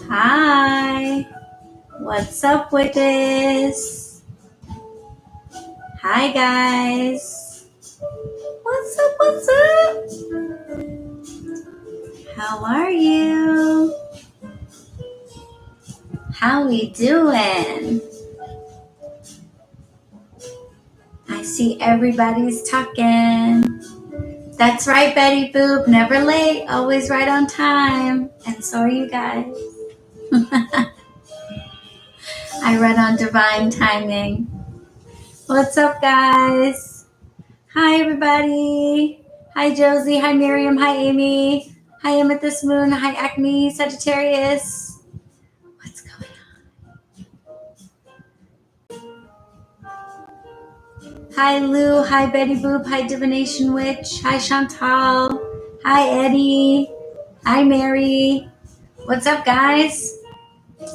Hi, what's up with this? Hi guys, what's up, what's up? How are you? How we doing? I see everybody's talking. That's right, Betty Boop, never late, always right on time. And so are you guys. I run on divine timing. What's up, guys? Hi, everybody. Hi, Josie. Hi, Miriam. Hi, Amy. Hi, Amethyst Moon. Hi, Acme, Sagittarius. What's going on? Hi, Lou. Hi, Betty Boop. Hi, Divination Witch. Hi, Chantal. Hi, Eddie. Hi, Mary. What's up, guys?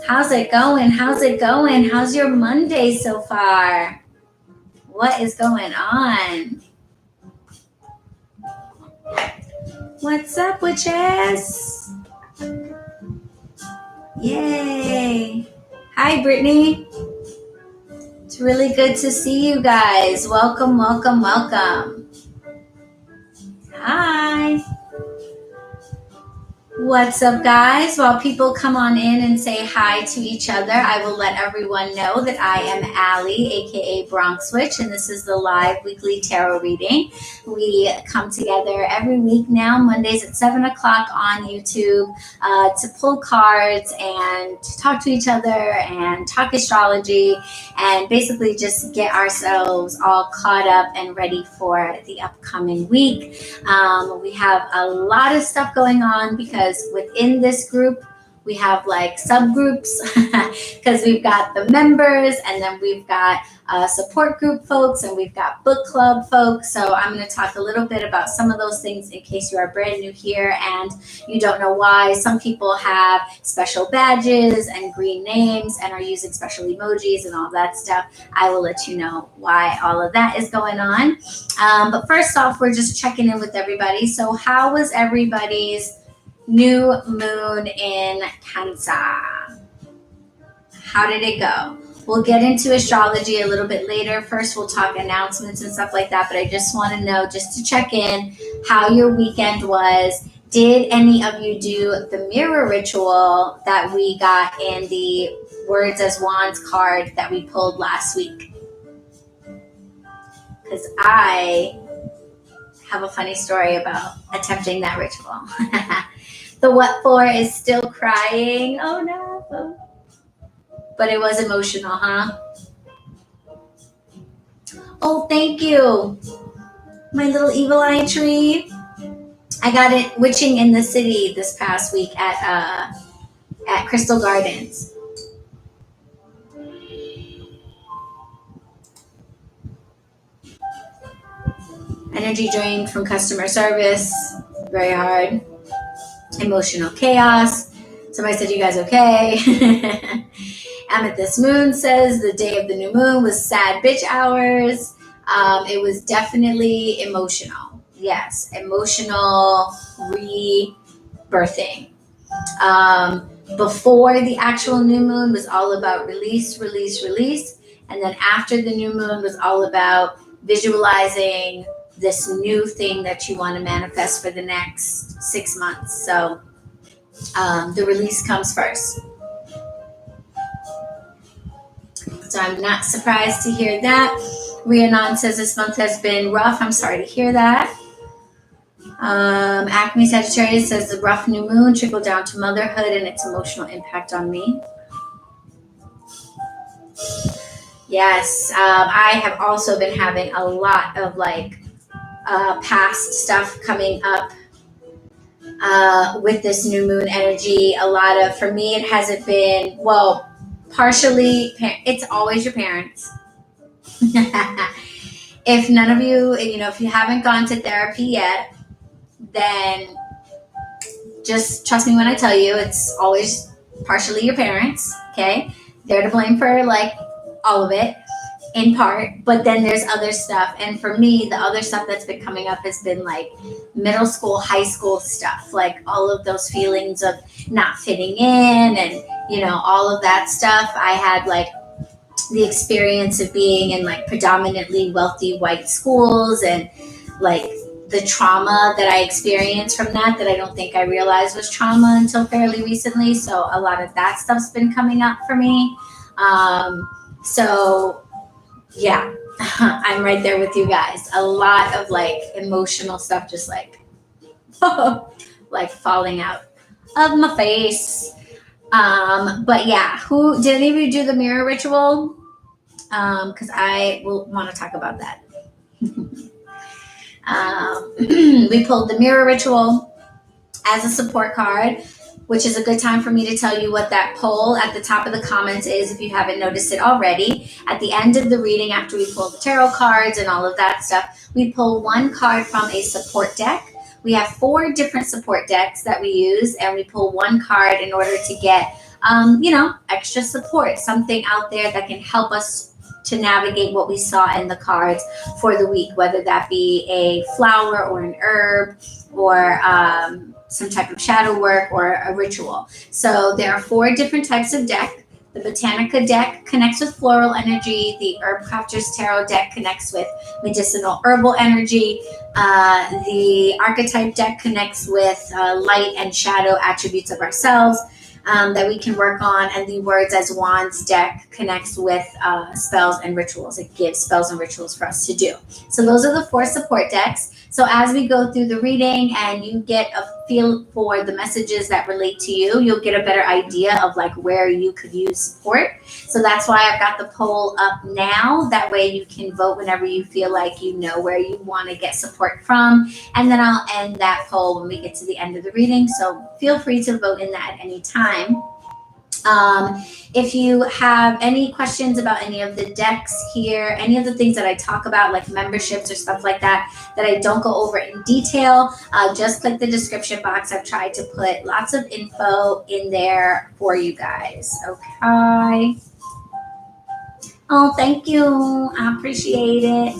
How's it going? How's it going? How's your Monday so far? What is going on? What's up, witches? Yay. Hi, Brittany. It's really good to see you guys. Welcome, welcome, welcome. Hi. What's up, guys? While people come on in and say hi to each other, I will let everyone know that I am Allie, aka BronxWitch, and this is the live weekly tarot reading. We come together every week now, Mondays at 7 o'clock on YouTube, to pull cards and to talk to each other and talk astrology and basically just get ourselves all caught up and ready for the upcoming week. We have a lot of stuff going on because within this group we have like subgroups because we've got the members and then we've got support group folks and we've got book club folks. So I'm going to talk a little bit about some of those things in case you are brand new here and you don't know why. Some people have special badges and green names and are using special emojis and all that stuff. I will let you know why all of that is going on. But first off, we're just checking in with everybody. So how was everybody's new moon in Cancer? How did it go? We'll get into astrology a little bit later. First, we'll talk announcements and stuff like that. But I just want to know, just to check in, how your weekend was. Did any of you do the mirror ritual that we got in the Words as Wands card that we pulled last week? Because I have a funny story about attempting that ritual. The what for is still crying. Oh no. But it was emotional, huh? Oh, thank you. My little evil eye tree. I got it witching in the city this past week at Crystal Gardens. Energy drain from customer service. Very hard. Emotional chaos. Somebody said, you guys okay? Amethyst Moon says the day of the new moon was sad bitch hours. It was definitely emotional. Yes, emotional rebirthing. Before the actual new moon was all about release, release, release. And then after the new moon was all about visualizing this new thing that you want to manifest for the next 6 months. So the release comes first. So I'm not surprised to hear that. Rhiannon says this month has been rough. I'm sorry to hear that. Acme Sagittarius says the rough new moon trickled down to motherhood and its emotional impact on me. Yes, I have also been having a lot of past stuff coming up with this new moon energy. A lot of, for me, it hasn't been, well, partially, it's always your parents. If none of you, if you haven't gone to therapy yet, then just trust me when I tell you, it's always partially your parents, okay? They're to blame for all of it. in part, but then there's other stuff. And for me, the other stuff that's been coming up has been like middle school, high school stuff, like all of those feelings of not fitting in and, you know, all of that stuff. I had like the experience of being in like predominantly wealthy white schools and like the trauma that I experienced from that I don't think I realized was trauma until fairly recently. So a lot of that stuff's been coming up for me. So yeah, I'm right there with you guys. A lot of like emotional stuff, just like, like falling out of my face. But yeah, who did any of you do the mirror ritual? Because I will want to talk about that. We pulled the mirror ritual as a support card, which is a good time for me to tell you what that poll at the top of the comments is if you haven't noticed it already. At the end of the reading, after we pull the tarot cards and all of that stuff, we pull one card from a support deck. We have 4 different support decks that we use, and we pull one card in order to get, extra support, something out there that can help us to navigate what we saw in the cards for the week, whether that be a flower or an herb or some type of shadow work or a ritual. So there are 4 different types of deck. The Botanica deck connects with floral energy. The Herb Crafters Tarot deck connects with medicinal herbal energy. The Archetype deck connects with light and shadow attributes of ourselves that we can work on. And the Words as Wands deck connects with spells and rituals. It gives spells and rituals for us to do. So those are the 4 support decks. So as we go through the reading and you get a feel for the messages that relate to you, you'll get a better idea of like where you could use support. So that's why I've got the poll up now. That way you can vote whenever you feel like you know where you want to get support from. And then I'll end that poll when we get to the end of the reading. So feel free to vote in that at any time. If you have any questions about any of the decks here, any of the things that I talk about, like memberships or stuff like that I don't go over in detail, just click the description box. I've tried to put lots of info in there for you guys. Okay. Oh, thank you. I appreciate it.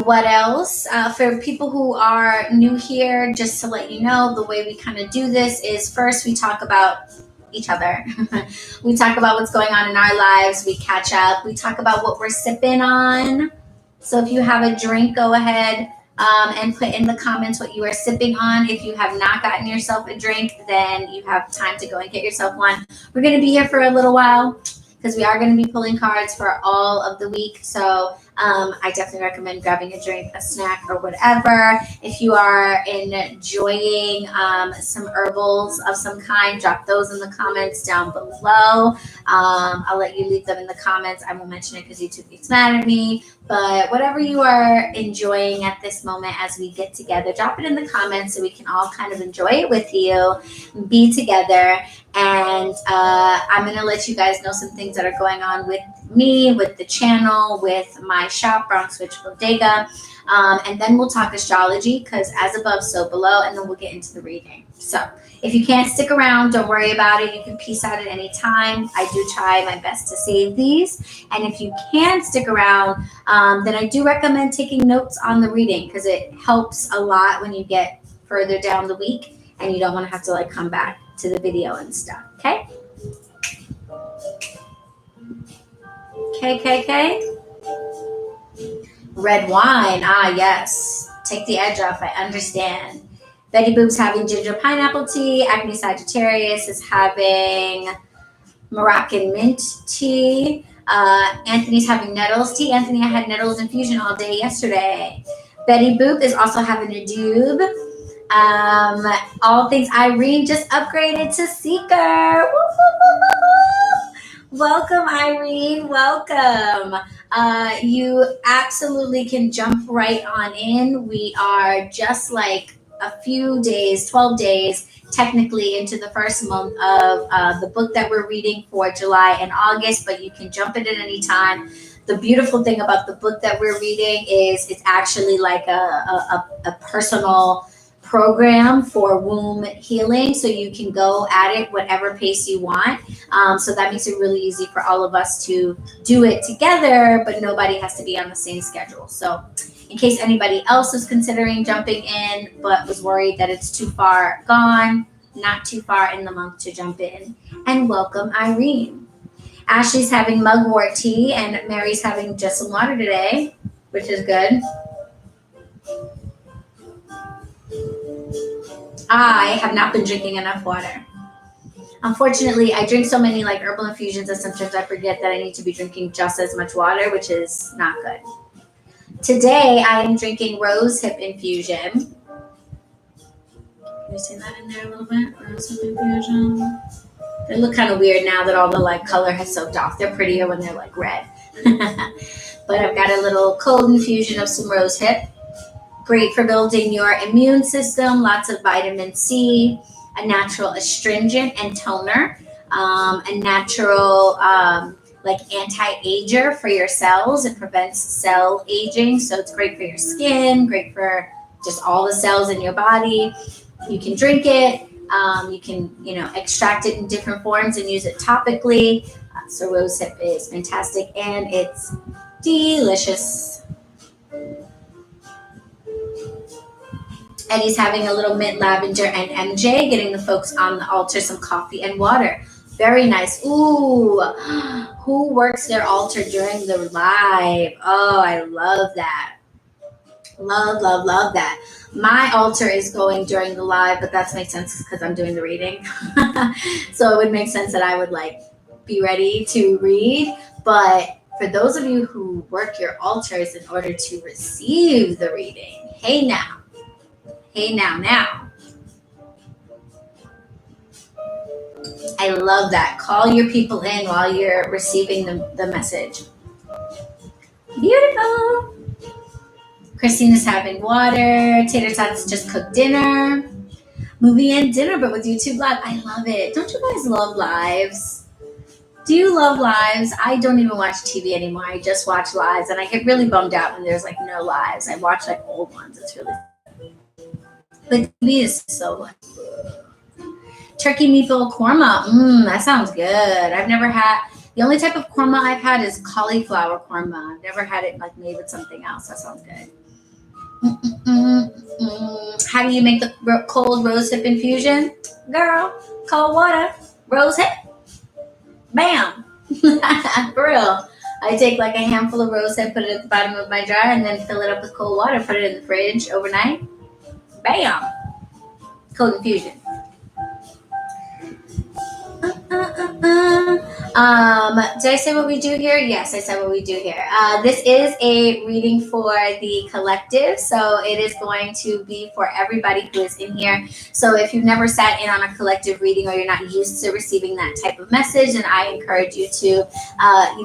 What else? For people who are new here, just to let you know, the way we kind of do this is first we talk about each other. We talk about what's going on in our lives. We catch up. We talk about what we're sipping on. So if you have a drink, go ahead and put in the comments what you are sipping on. If you have not gotten yourself a drink, then you have time to go and get yourself one. We're going to be here for a little while because we are going to be pulling cards for all of the week. So I definitely recommend grabbing a drink, a snack, or whatever. If you are enjoying some herbals of some kind, drop those in the comments down below. I'll let you leave them in the comments. I won't mention it because YouTube gets mad at me. But whatever you are enjoying at this moment as we get together, drop it in the comments so we can all kind of enjoy it with you, be together. And I'm going to let you guys know some things that are going on with me, with the channel, with my shop, BronxWitch Bodega. And then we'll talk astrology because as above, so below, and then we'll get into the reading. So if you can't stick around, don't worry about it. You can peace out at any time. I do try my best to save these. And if you can stick around, then I do recommend taking notes on the reading because it helps a lot when you get further down the week and you don't want to have to like come back to the video and stuff. Okay? Okay. Red wine. Ah, yes. Take the edge off. I understand. Betty Boop's having ginger pineapple tea. Acne Sagittarius is having Moroccan mint tea. Anthony's having nettles tea. Anthony, I had nettles infusion all day yesterday. Betty Boop is also having a dube. All things Irene just upgraded to Seeker. Woo, woo, woo, woo, woo. Welcome, Irene. Welcome. You absolutely can jump right on in. We are just like a few days, 12 days, technically into the first month of the book that we're reading for July and August, but you can jump in at any time. The beautiful thing about the book that we're reading is it's actually like a personal program for womb healing, so you can go at it whatever pace you want. So that makes it really easy for all of us to do it together, but nobody has to be on the same schedule. So in case anybody else is considering jumping in but was worried that it's too far gone, not too far in the month to jump in. And welcome, Irene. Ashley's having mugwort tea, and Mary's having just some water today, which is good. I have not been drinking enough water. Unfortunately, I drink so many like herbal infusions that sometimes I forget that I need to be drinking just as much water, which is not good. Today, I am drinking rose hip infusion. Can you see that in there a little bit? Rose hip infusion. They look kind of weird now that all the like color has soaked off. They're prettier when they're like red. But I've got a little cold infusion of some rose hip. Great for building your immune system. Lots of vitamin C, a natural astringent and toner, a natural like anti-ager for your cells. It prevents cell aging, so it's great for your skin, great for just all the cells in your body. You can drink it. You can, extract it in different forms and use it topically. So rose hip is fantastic, and it's delicious. Eddie's having a little mint lavender and MJ, getting the folks on the altar some coffee and water. Very nice. Ooh, who works their altar during the live? Oh, I love that. Love, love, love that. My altar is going during the live, but that makes sense because I'm doing the reading. So it would make sense that I would be ready to read. But for those of you who work your altars in order to receive the reading, hey now. I love that. Call your people in while you're receiving the message. Beautiful. Christina's having water. Tater Tots just cooked dinner. Movie and dinner, but with YouTube Live. I love it. Don't you guys love lives? Do you love lives? I don't even watch TV anymore. I just watch lives, and I get really bummed out when there's no lives. I watch old ones. It's really. But TV is so good. Turkey meatball korma. That sounds good. I've never had. The only type of korma I've had is cauliflower korma. I've never had it made with something else. That sounds good. How do you make the cold rose hip infusion? Girl, cold water, rose hip. Bam. For real. I take a handful of rose hip, put it at the bottom of my jar, and then fill it up with cold water, put it in the fridge overnight. Bam. Cold infusion. Did I say what we do here? Yes, I said what we do here. This is a reading for the collective, so it is going to be for everybody who is in here. So if you've never sat in on a collective reading or you're not used to receiving that type of message, then I encourage you to,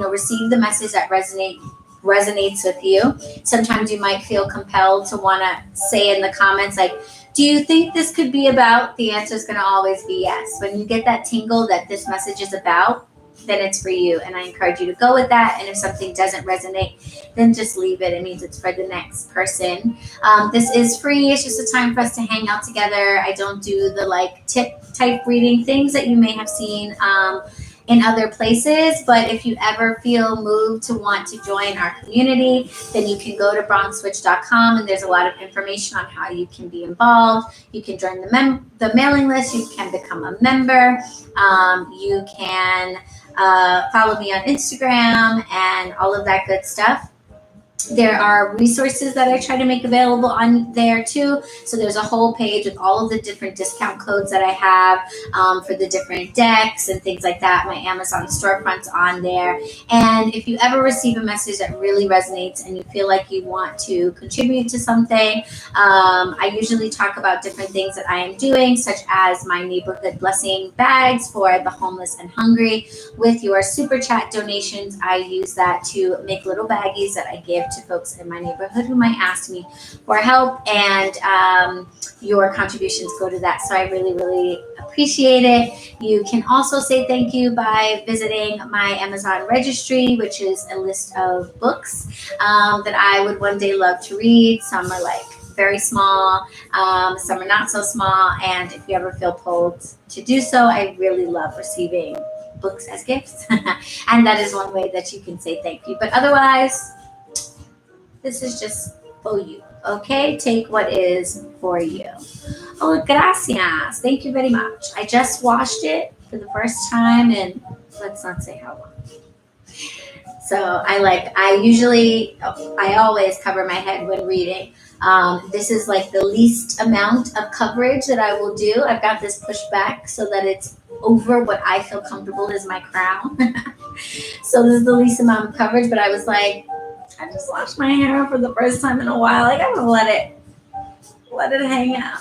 receive the message that resonates with you. Sometimes you might feel compelled to want to say in the comments, do you think this could be about? The answer is going to always be yes. When you get that tingle that this message is about, then it's for you. And I encourage you to go with that. And if something doesn't resonate, then just leave it. It means it's for the next person. This is free. It's just a time for us to hang out together. I don't do the tip type reading things that you may have seen in other places, but if you ever feel moved to want to join our community, then you can go to bronxwitch.com, and there's a lot of information on how you can be involved. You can join the mailing list. You can become a member. You can follow me on Instagram and all of that good stuff. There are resources that I try to make available on there too. So there's a whole page with all of the different discount codes that I have for the different decks and things like that. My Amazon storefront's on there. And if you ever receive a message that really resonates and you feel like you want to contribute to something, I usually talk about different things that I am doing, such as my neighborhood blessing bags for the homeless and hungry. With your super chat donations, I use that to make little baggies that I give to folks in my neighborhood who might ask me for help, and your contributions go to that. So I really, really appreciate it. You can also say thank you by visiting my Amazon registry, which is a list of books that I would one day love to read. Some are very small, some are not so small, and if you ever feel pulled to do so, I really love receiving books as gifts. And that is one way that you can say thank you. But otherwise, this is just for you, okay? Take what is for you. Oh, gracias. Thank you very much. I just washed it for the first time, and let's not say how long. So I always cover my head when reading. This is like the least amount of coverage that I will do. I've got this pushed back so that it's over what I feel comfortable is my crown. So this is the least amount of coverage, but I was like, I just washed my hair for the first time in a while. Like, I'm gonna let it hang out.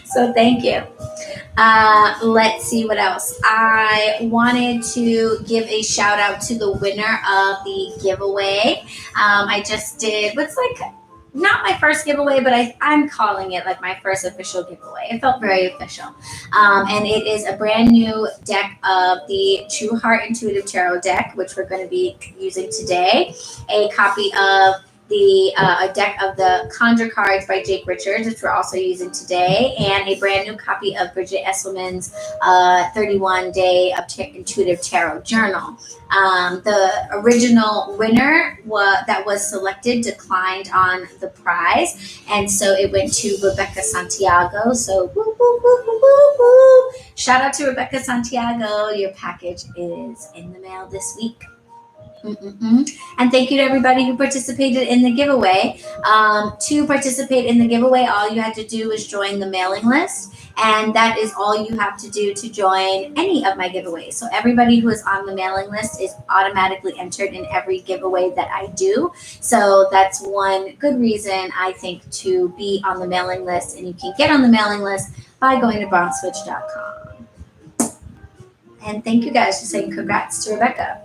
So thank you. Let's see what else. I wanted to give a shout out to the winner of the giveaway. I just did what's like not my first giveaway, but I'm calling it like my first official giveaway. It felt very official. And it is a brand new deck of the True Heart Intuitive Tarot deck, which we're going to be using today. A copy of a deck of the Conjure cards by Jake Richards, which we're also using today, and a brand new copy of Bridget Esselman's 31-day Intuitive Tarot Journal. The original winner that was selected declined on the prize, and so it went to Rebecca Santiago. So woo, woo, woo, woo, woo, woo. Shout out to Rebecca Santiago. Your package is in the mail this week. And thank you to everybody who participated in the giveaway. To participate in the giveaway, all you had to do was join the mailing list, and that is all you have to do to join any of my giveaways. So everybody who is on the mailing list is automatically entered in every giveaway that I do. So that's one good reason, I think, to be on the mailing list, and you can get on the mailing list by going to bronxwitch.com. And thank you guys for saying congrats to Rebecca.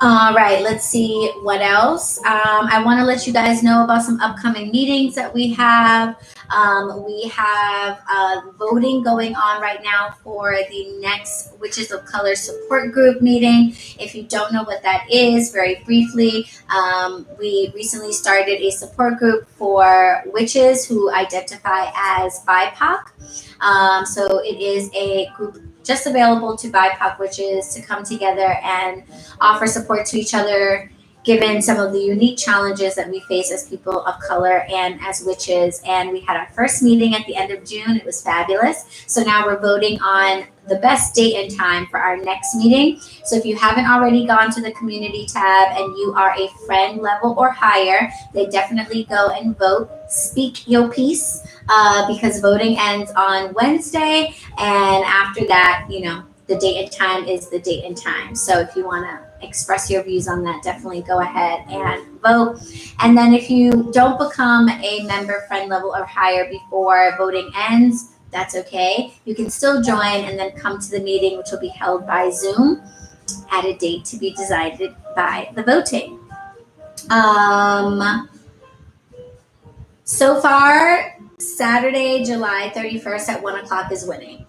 All right, let's see what else. I want to let you guys know about some upcoming meetings that we have. We have voting going on right now for the next Witches of Color support group meeting. If you don't know what that is, very briefly, we recently started a support group for witches who identify as BIPOC. So it is a group just available to BIPOC witches to come together and offer support to each other, given some of the unique challenges that we face as people of color and as witches. And we had our first meeting at the end of June. It was fabulous. So now we're voting on the best date and time for our next meeting. So if you haven't already gone to the community tab and you are a friend level or higher, then definitely go and vote. Speak your piece, because voting ends on Wednesday. And after that, the date and time is the date and time. So if you want to express your views on that, definitely go ahead and vote. And then if you don't become a member, friend level or higher before voting ends, that's okay. You can still join and then come to the meeting, which will be held by Zoom at a date to be decided by the voting. So far, Saturday, July 31st at 1 o'clock is winning.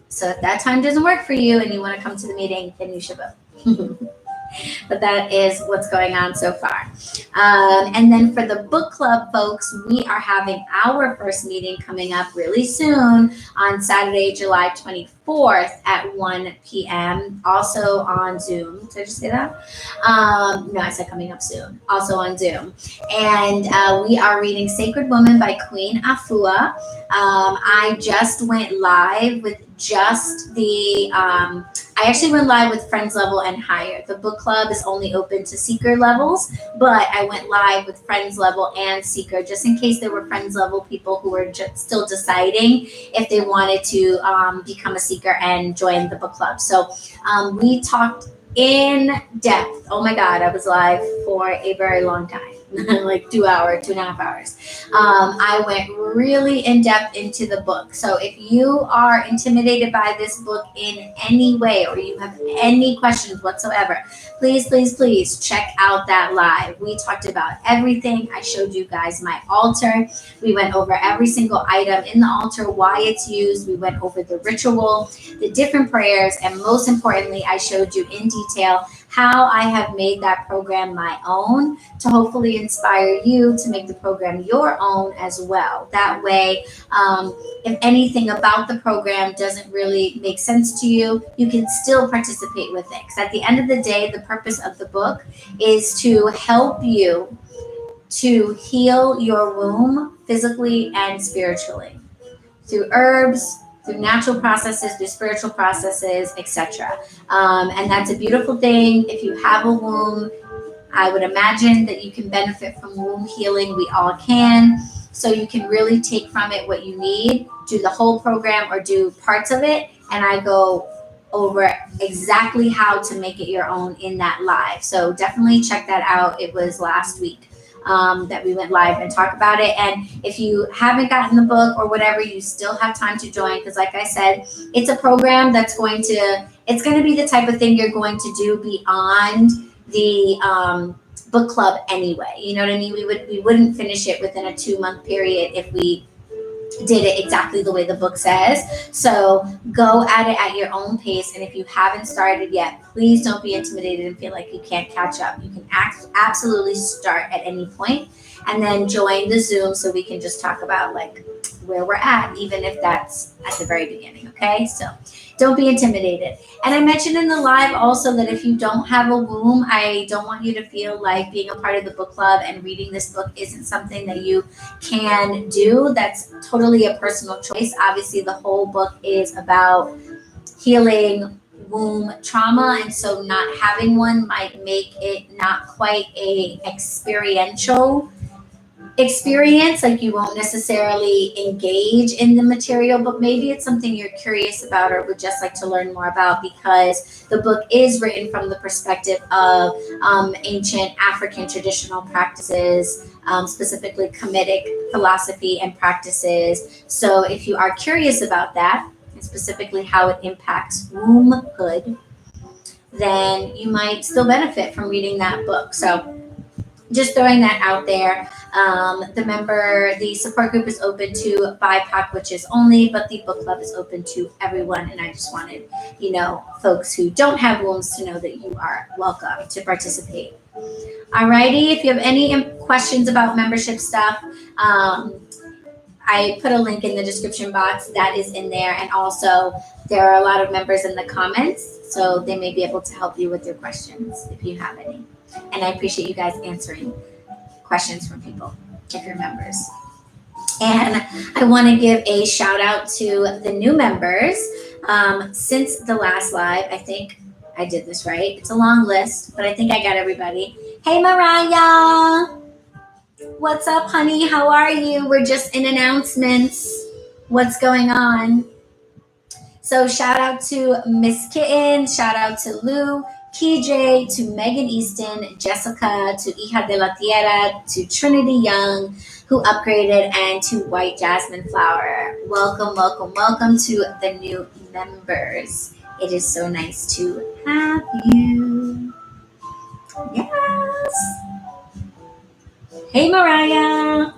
So if that time doesn't work for you and you want to come to the meeting, then you should vote. But that is what's going on so far. And then for the book club folks, we are having our first meeting coming up really soon on Saturday, July 24th at 1 p.m. Also on Zoom. Did I just say that? No, I said coming up soon. Also on Zoom. And we are reading Sacred Woman by Queen Afua. I just went live with just the I actually went live with friends level and higher. The book club is only open to seeker levels, but I went live with friends level and seeker just in case there were friends level people who were still deciding if they wanted to become a seeker and join the book club. So we talked in depth. Oh my God, I was live for a very long time. Like 2.5 hours. I went really in depth into the book. So if you are intimidated by this book in any way, or you have any questions whatsoever, please check out that live. We talked about everything. I showed you guys my altar. We went over every single item in the altar, why it's used. We went over the ritual, the different prayers, and most importantly, I showed you in detail how I have made that program my own to hopefully inspire you to make the program your own as well. That way, if anything about the program doesn't really make sense to you, you can still participate with it. Because at the end of the day, the purpose of the book is to help you to heal your womb physically and spiritually through herbs, through natural processes, through spiritual processes, etc. And that's a beautiful thing. If you have a womb, I would imagine that you can benefit from womb healing. We all can. So you can really take from it what you need, do the whole program or do parts of it. And I go over exactly how to make it your own in that live. So definitely check that out. It was last week that we went live and talk about it. And if you haven't gotten the book or whatever, you still have time to join. Because like I said, it's a program that's it's going to be the type of thing you're going to do beyond the book club anyway. You know what I mean? We wouldn't finish it within a 2-month period if we did it exactly the way the book says. So go at it at your own pace. And if you haven't started yet, please don't be intimidated and feel like you can't catch up. You can absolutely start at any point and then join the Zoom so we can just talk about like where we're at, even if that's at the very beginning. Okay, so don't be intimidated. And I mentioned in the live also that if you don't have a womb, I don't want you to feel like being a part of the book club and reading this book isn't something that you can do. That's totally a personal choice. Obviously, the whole book is about healing womb trauma, and so not having one might make it not quite a experiential experience. Like you won't necessarily engage in the material, but maybe it's something you're curious about or would just like to learn more about, because the book is written from the perspective of ancient African traditional practices, specifically Kemetic philosophy and practices. So if you are curious about that, and specifically how it impacts wombhood, then you might still benefit from reading that book. So just throwing that out there. The support group is open to BIPOC witches only, but the book club is open to everyone. And I just wanted, folks who don't have wombs to know that you are welcome to participate. Alrighty, if you have any questions about membership stuff, I put a link in the description box that is in there. And also there are a lot of members in the comments, so they may be able to help you with your questions if you have any. And I appreciate you guys answering questions from people if you're members. And I want to give a shout out to the new members. Since the last live, I think I did this right. It's a long list, but I think I got everybody. Hey, Mariah. What's up, honey? How are you? We're just in announcements. What's going on? So shout out to Miss Kitten. Shout out to Lou. KJ, to Megan Easton, Jessica, to Hija de la Tierra, to Trinity Young, who upgraded, and to White Jasmine Flower. Welcome, welcome, welcome to the new members. It is so nice to have you. Yes. Hey, Mariah.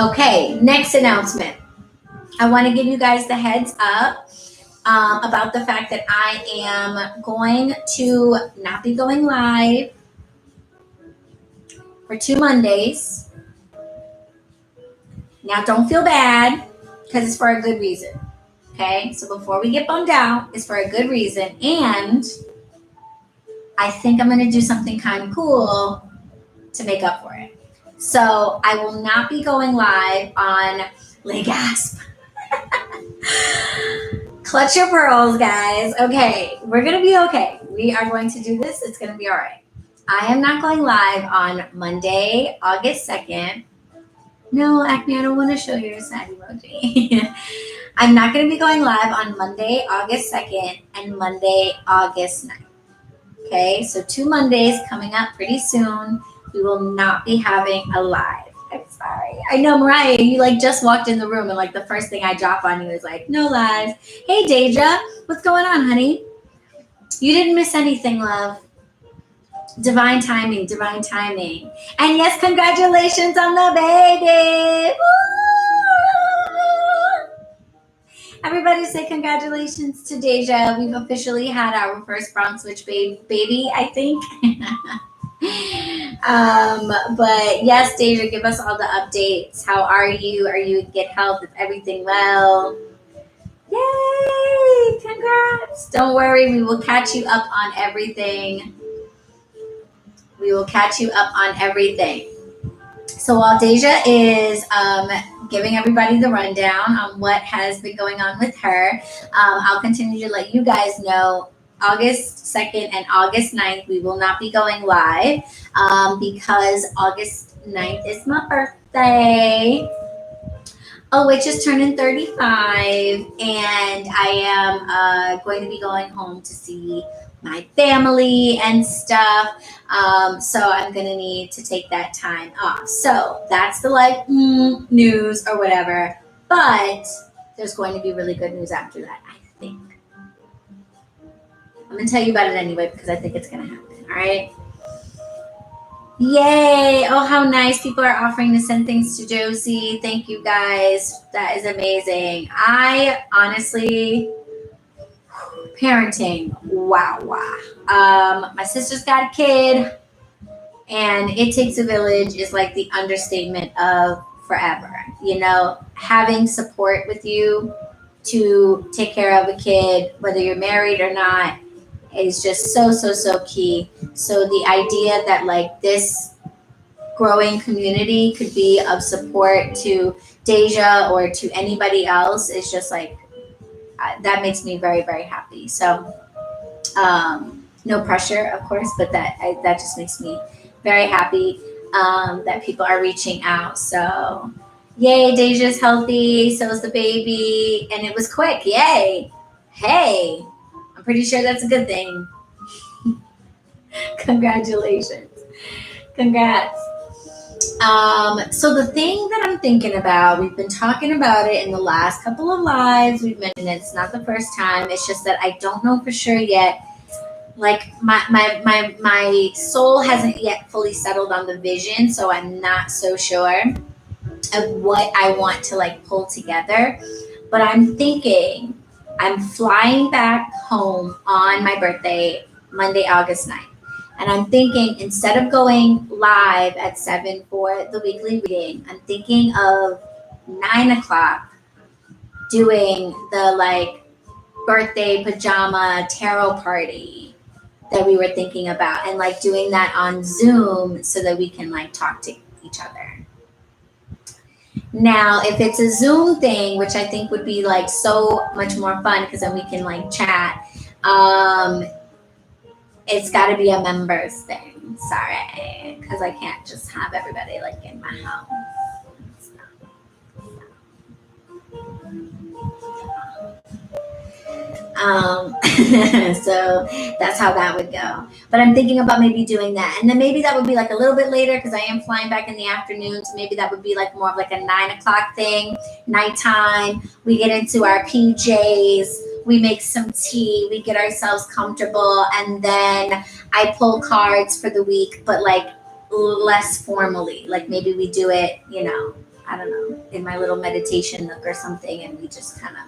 Okay, next announcement. I want to give you guys the heads up about the fact that I am going to not be going live for 2 Mondays. Now, don't feel bad, because it's for a good reason. Okay, so before we get bummed out, it's for a good reason. And I think I'm going to do something kind of cool to make up for it. So I will not be going live on Gasp. Clutch your pearls, guys. Okay, we're going to be okay. We are going to do this. It's going to be all right. I am not going live on Monday, August 2nd. No, Acme, I don't want to show you a sad emoji. I'm not going to be going live on Monday, August 2nd and Monday, August 9th. Okay, so 2 Mondays coming up pretty soon. We will not be having a live. I'm sorry. I know, Mariah, you just walked in the room and the first thing I drop on you is no lives. Hey, Deja, what's going on, honey? You didn't miss anything, love. Divine timing, divine timing. And yes, congratulations on the baby. Woo! Everybody say congratulations to Deja. We've officially had our first BronxWitch baby, I think. But yes, Deja, give us all the updates. How are you? Are you in good health? Is everything well? Yay! Congrats! Don't worry, we will catch you up on everything. We will catch you up on everything. So while Deja is giving everybody the rundown on what has been going on with her, I'll continue to let you guys know August 2nd and August 9th, we will not be going live because August 9th is my birthday. Oh, which is turning 35, and I am going to be going home to see my family and stuff. So I'm going to need to take that time off. So that's the news or whatever. But there's going to be really good news after that, I think. I'm going to tell you about it anyway because I think it's going to happen. All right. Yay! Oh, how nice. People are offering to send things to Josie. Thank you guys. That is amazing. I honestly, parenting, wow. My sister's got a kid, and it takes a village is like the understatement of forever. You know, having support with you to take care of a kid, whether you're married or not, is just so key. So the idea that like this growing community could be of support to Deja or to anybody else is just like that makes me very happy. So no pressure, of course, but that just makes me very happy that people are reaching out. So yay, Deja's healthy, so is the baby, and it was quick. Yay! Hey, I'm pretty sure that's a good thing. Congratulations. Congrats. So the thing that I'm thinking about, we've been talking about it in the last couple of lives. We've mentioned it. It's not the first time. It's just that I don't know for sure yet. Like my soul hasn't yet fully settled on the vision, so I'm not so sure of what I want to like pull together. But I'm thinking I'm flying back home on my birthday, Monday, August 9th. And I'm thinking instead of going live at 7 for the weekly reading, I'm thinking of 9 o'clock doing the like birthday pajama tarot party that we were thinking about, and like doing that on Zoom so that we can like talk to each other. Now, if it's a Zoom thing, which I think would be like so much more fun because then we can like chat, it's got to be a members thing. Sorry, because I can't just have everybody like in my house. So that's how that would go. But I'm thinking about maybe doing that, and then maybe that would be like a little bit later because I am flying back in the afternoon. So maybe that would be like more of like a 9 o'clock thing, nighttime. We get into our PJs, we make some tea, we get ourselves comfortable, and then I pull cards for the week, but like less formally. Like maybe we do it, you know, I don't know, in my little meditation nook or something, and we just kind of,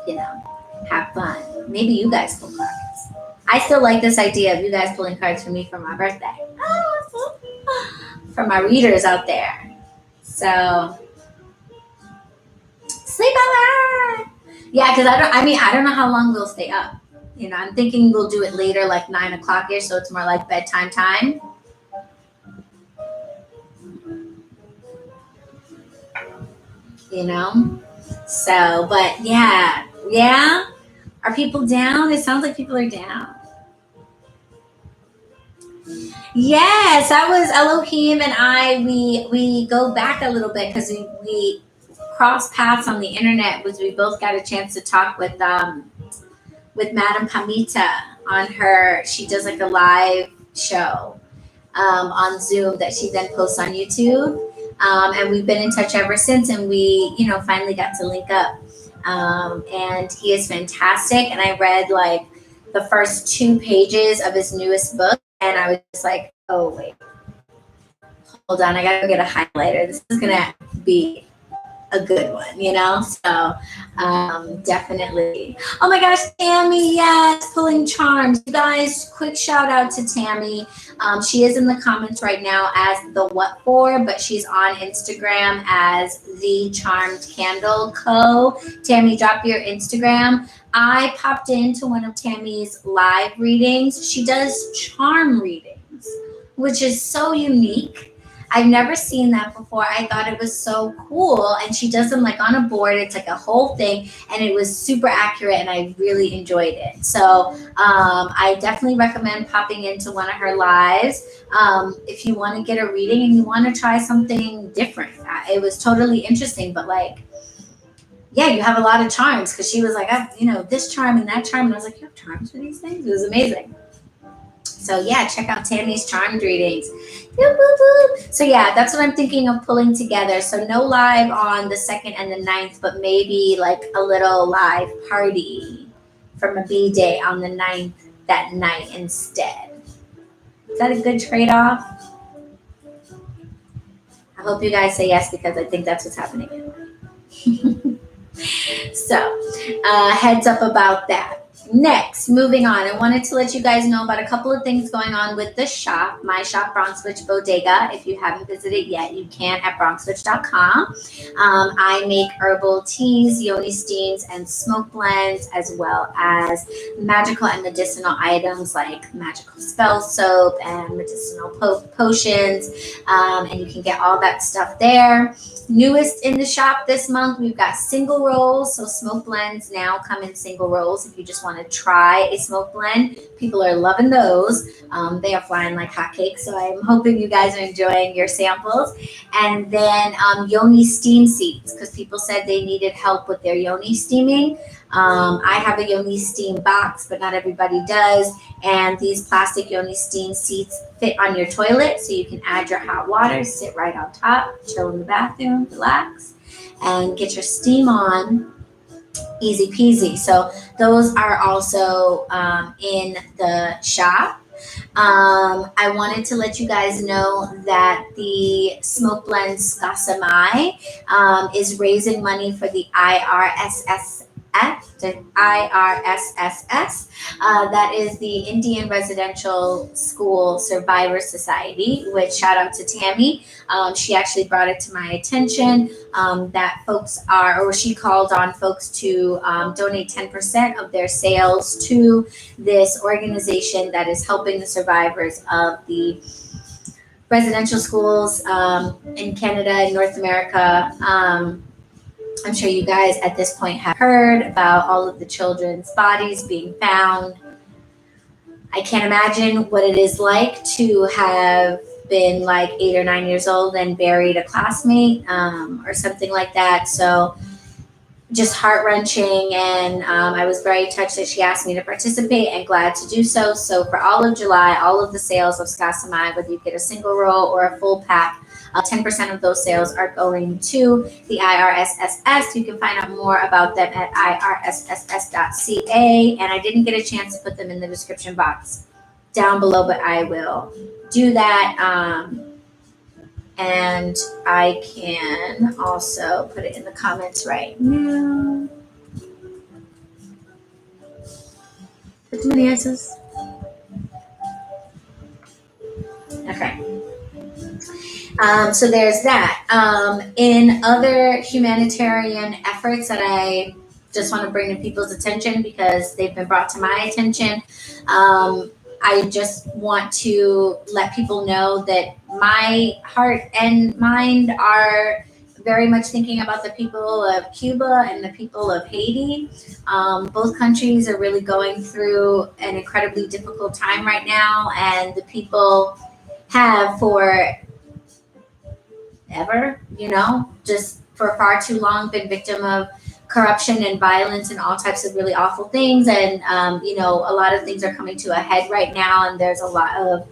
you know, have fun. Maybe you guys pull cards. I still like this idea of you guys pulling cards for me for my birthday. For my readers out there. So sleep out. Yeah, because I don't know how long we'll stay up. You know, I'm thinking we'll do it later, like 9 o'clock-ish, so it's more like bedtime time. You know? So, but yeah. Are people down? It sounds like people are down. Yes, that was Elohim and I. We go back a little bit because we crossed paths on the internet. Was we both got a chance to talk with Madame Pamita on her. She does like a live show on Zoom that she then posts on YouTube. And we've been in touch ever since, and we, you know, finally got to link up. And he is fantastic. And I read like the first 2 pages of his newest book, and I was just like, oh wait, hold on, I gotta go get a highlighter. This is gonna be a good one, So definitely. Oh my gosh, Tammy, yes, pulling charms. You guys, quick shout out to Tammy. She is in the comments right now as the What For, but she's on Instagram as the Charmed Candle Co. Tammy, drop your Instagram. I popped into one of Tammy's live readings. She does charm readings, which is so unique. I've never seen that before. I thought it was so cool. And she does them like on a board. It's like a whole thing. And it was super accurate and I really enjoyed it. So I definitely recommend popping into one of her lives if you want to get a reading and you want to try something different. It was totally interesting, but yeah, you have a lot of charms, because she was like, this charm and that charm. And I was like, you have charms for these things? It was amazing. So yeah, check out Tammy's charmed readings. So yeah, that's what I'm thinking of pulling together. So no live on the 2nd and the 9th, but maybe like a little live party from a B-Day on the 9th that night instead. Is that a good trade-off? I hope you guys say yes, because I think that's what's happening. So heads up about that. Next, moving on, I wanted to let you guys know about a couple of things going on with the shop, my shop, BronxWitch Bodega. If you haven't visited yet, you can at bronxwitch.com. I make herbal teas, yoni steams, and smoke blends, as well as magical and medicinal items like magical spell soap and medicinal potions, and you can get all that stuff there. Newest in the shop this month, we've got single rolls. So smoke blends now come in single rolls. If you just want to try a smoke blend, people are loving those. They are flying like hotcakes. So I'm hoping you guys are enjoying your samples. And then yoni steam seats, because people said they needed help with their yoni steaming. I have a yoni steam box, but not everybody does. And these plastic yoni steam seats fit on your toilet, so you can add your hot water, sit right on top, chill in the bathroom, relax, and get your steam on. Easy peasy. So those are also in the shop. I wanted to let you guys know that the Smoke Blend Skasamai is raising money for the IRSSS. That is the Indian Residential School Survivor Society, which shout out to Tammy. She actually brought it to my attention that she called on folks to donate 10% of their sales to this organization that is helping the survivors of the residential schools in Canada and North America. I'm sure you guys at this point have heard about all of the children's bodies being found. I can't imagine what it is like to have been like 8 or 9 years old and buried a classmate or something like that. So just heart-wrenching, and I was very touched that she asked me to participate, and glad to do so. So for all of July, all of the sales of Skasamai, whether you get a single roll or a full pack, 10% of those sales are going to the IRSSS. You can find out more about them at irsss.ca. And I didn't get a chance to put them in the description box down below, but I will do that. And I can also put it in the comments right now. Put too many answers. Okay. So there's that. In other humanitarian efforts that I just want to bring to people's attention, because they've been brought to my attention, I just want to let people know that my heart and mind are very much thinking about the people of Cuba and the people of Haiti. Both countries are really going through an incredibly difficult time right now, and the people have for ever, just for far too long been victim of corruption and violence and all types of really awful things. And, a lot of things are coming to a head right now, and there's a lot of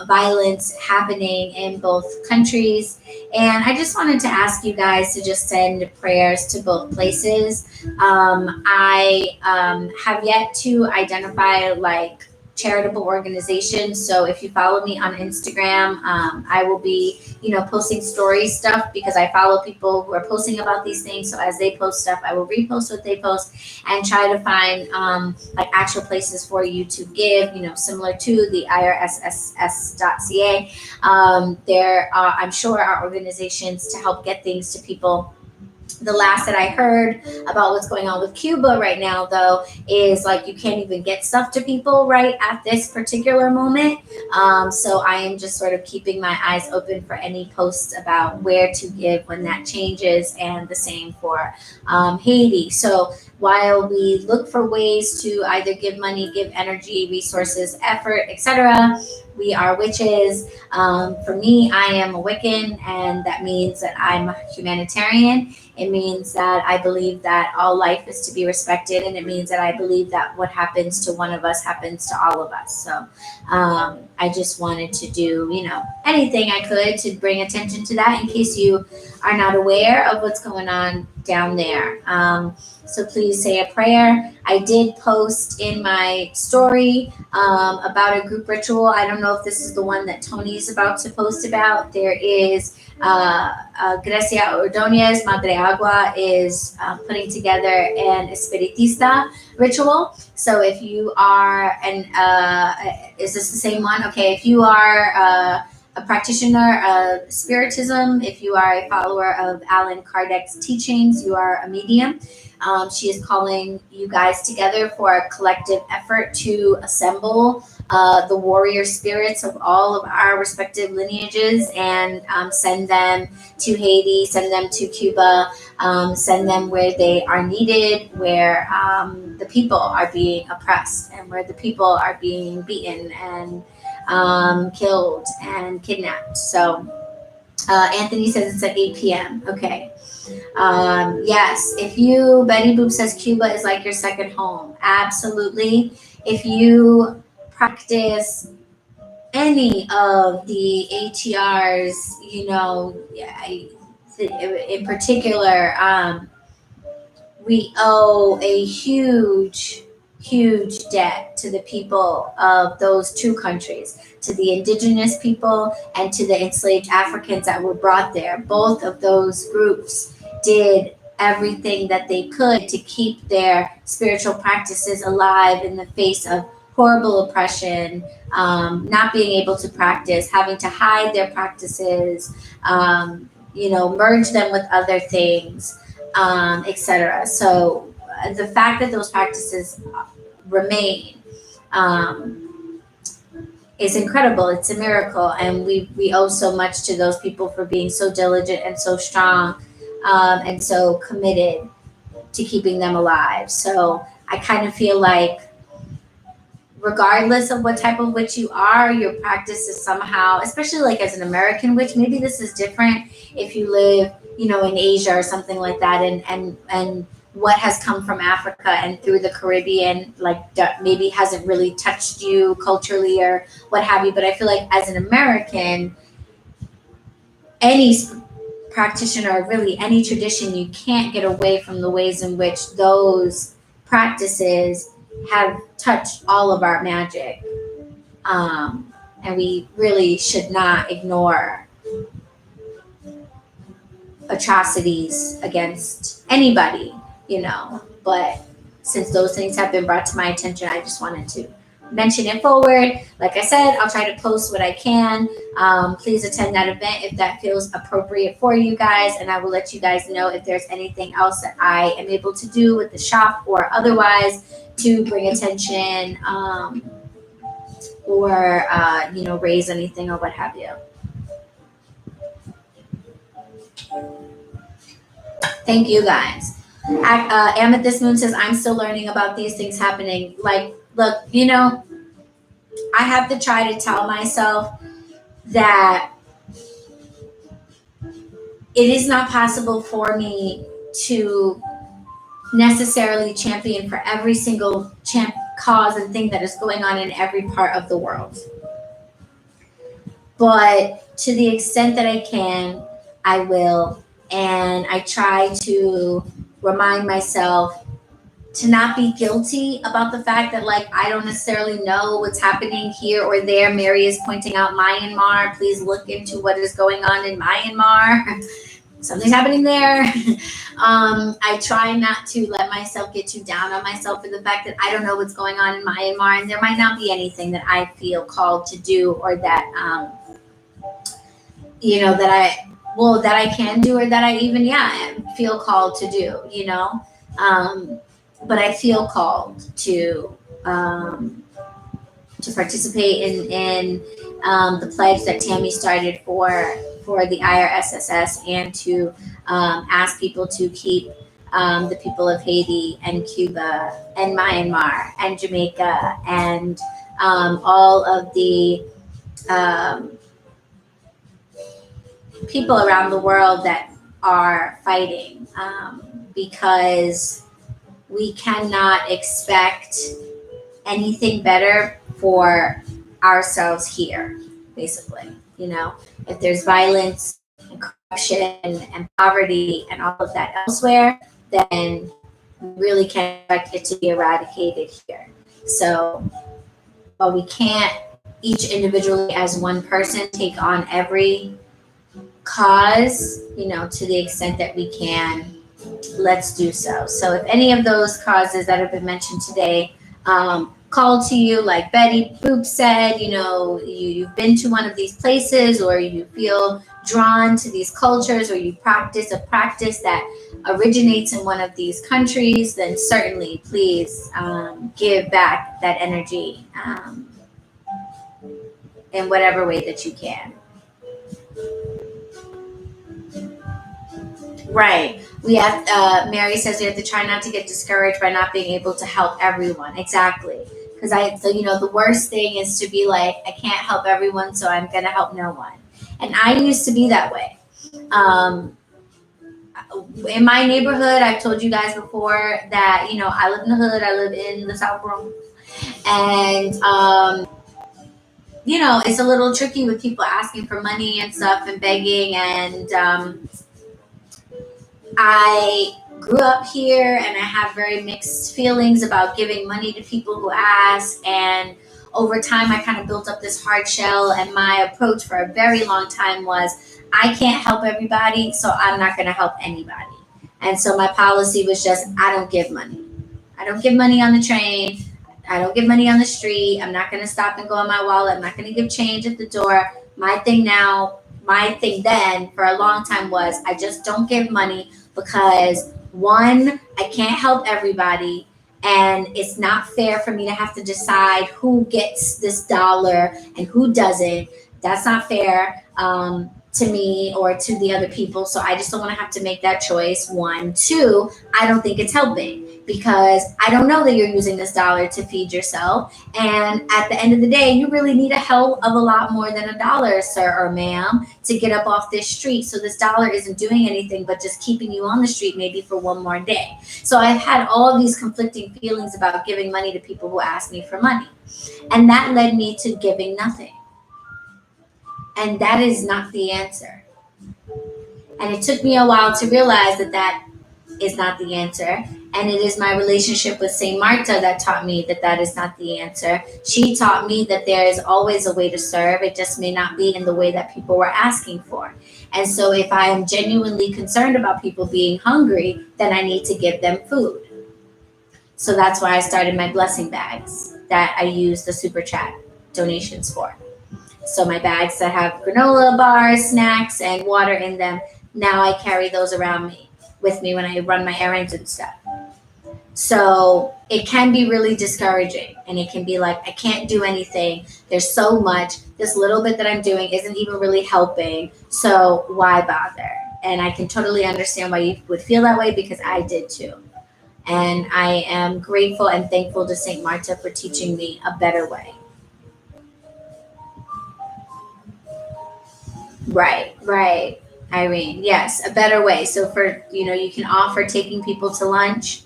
violence happening in both countries. And I just wanted to ask you guys to just send prayers to both places. I have yet to identify charitable organization. So if you follow me on Instagram, I will be, posting story stuff because I follow people who are posting about these things. So as they post stuff, I will repost what they post and try to find like actual places for you to give, similar to the IRSSS.ca. There are, I'm sure, are organizations to help get things to people. The last that I heard about what's going on with Cuba right now, though, is like you can't even get stuff to people right at this particular moment. So I am just sort of keeping my eyes open for any posts about where to give when that changes, and the same for Haiti. So while we look for ways to either give money, give energy, resources, effort, etc., we are witches. For me, I am a Wiccan, and that means that I'm a humanitarian. It means that I believe that all life is to be respected, and it means that I believe that what happens to one of us happens to all of us. So I just wanted to do, anything I could to bring attention to that in case you are not aware of what's going on down there. So please say a prayer. I did post in my story about a group ritual. I don't know if this is the one that Tony's about to post about. There is Grecia Ordonez, Madre Agua, is putting together an Espiritista ritual. So if you are, is this the same one? Okay, if you are a practitioner of Spiritism, if you are a follower of Allan Kardec's teachings, you are a medium. She is calling you guys together for a collective effort to assemble the warrior spirits of all of our respective lineages and send them to Haiti, send them to Cuba, send them where they are needed, where the people are being oppressed and where the people are being beaten and killed and kidnapped. So Anthony says it's at 8 p.m. Okay. Yes, Betty Boop says Cuba is like your second home. Absolutely. If you practice any of the ATRs, in particular, we owe a huge debt to the people of those two countries, to the indigenous people and to the enslaved Africans that were brought there. Both of those groups did everything that they could to keep their spiritual practices alive in the face of horrible oppression, not being able to practice, having to hide their practices, merge them with other things, etc. So the fact that those practices remain is incredible. It's a miracle, and we owe so much to those people for being so diligent and so strong and so committed to keeping them alive. So I kind of feel like regardless of what type of witch you are, your practice is somehow, especially like as an American witch, maybe this is different if you live, in Asia or something like that, and what has come from Africa and through the Caribbean, like maybe hasn't really touched you culturally or what have you. But I feel like as an American, any practitioner, really any tradition, you can't get away from the ways in which those practices have touched all of our magic. And we really should not ignore atrocities against anybody, but since those things have been brought to my attention, I just wanted to mention it forward. Like I said, I'll try to post what I can. Please attend that event if that feels appropriate for you guys, and I will let you guys know if there's anything else that I am able to do with the shop or otherwise to bring attention or raise anything or what have you. Thank you guys. Amethyst Moon says, I'm still learning about these things happening. Like, look, I have to try to tell myself that it is not possible for me to necessarily champion for every single cause and thing that is going on in every part of the world. But to the extent that I can, I will. And I try to remind myself to not be guilty about the fact that like I don't necessarily know what's happening here or there. Mary is pointing out Myanmar. Please look into what is going on in Myanmar. Something's happening there. I try not to let myself get too down on myself for the fact that I don't know what's going on in Myanmar, and there might not be anything that I feel called to do, or that that I can do, or that I even feel called to do. But I feel called to participate in the pledge that Tammy started for the IRSSS, and to ask people to keep the people of Haiti and Cuba and Myanmar and Jamaica and all of the people around the world that are fighting, because we cannot expect anything better for ourselves here, basically. If there's violence and corruption and poverty and all of that elsewhere, then we really can't expect it to be eradicated here. So while we can't each individually as one person take on every cause, to the extent that we can, let's do so. So if any of those causes that have been mentioned today call to you, like Betty Boop said, you've been to one of these places, or you feel drawn to these cultures, or you practice a practice that originates in one of these countries, then certainly please give back that energy in whatever way that you can. Right. We have, Mary says we have to try not to get discouraged by not being able to help everyone. Exactly. Because the worst thing is to be like, I can't help everyone, so I'm going to help no one. And I used to be that way. In my neighborhood, I've told you guys before that, I live in the hood. I live in the South Bronx. And, it's a little tricky with people asking for money and stuff and begging. And I grew up here, and I have very mixed feelings about giving money to people who ask. And over time, I kind of built up this hard shell. And my approach for a very long time was, I can't help everybody, so I'm not going to help anybody. And so my policy was just, I don't give money. I don't give money on the train. I don't give money on the street. I'm not going to stop and go in my wallet. I'm not going to give change at the door. My thing then for a long time was, I just don't give money, because one, I can't help everybody, and it's not fair for me to have to decide who gets this dollar and who doesn't. That's not fair to me or to the other people. So I just don't want to have to make that choice. One. Two, I don't think it's helping, because I don't know that you're using this dollar to feed yourself. And at the end of the day, you really need a hell of a lot more than $1, sir or ma'am, to get up off this street. So this dollar isn't doing anything but just keeping you on the street maybe for one more day. So I've had all these conflicting feelings about giving money to people who ask me for money. And that led me to giving nothing. And that is not the answer. And it took me a while to realize that that is not the answer. And it is my relationship with Saint Marta that taught me that that is not the answer. She taught me that there is always a way to serve. It just may not be in the way that people were asking for. And so if I am genuinely concerned about people being hungry, then I need to give them food. So that's why I started my blessing bags that I use the super chat donations for. So my bags that have granola bars, snacks, and water in them, now I carry those around with me when I run my errands and stuff. So it can be really discouraging, and it can be like, I can't do anything. There's so much. This little bit that I'm doing isn't even really helping. So why bother? And I can totally understand why you would feel that way, because I did too. And I am grateful and thankful to Saint Marta for teaching me a better way. Right, Irene. Yes, a better way. So for, you can offer taking people to lunch.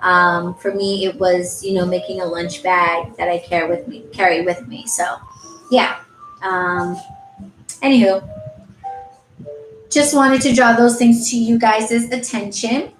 For me, it was, making a lunch bag that I carry with me. So yeah. Anywho, just wanted to draw those things to you guys' attention.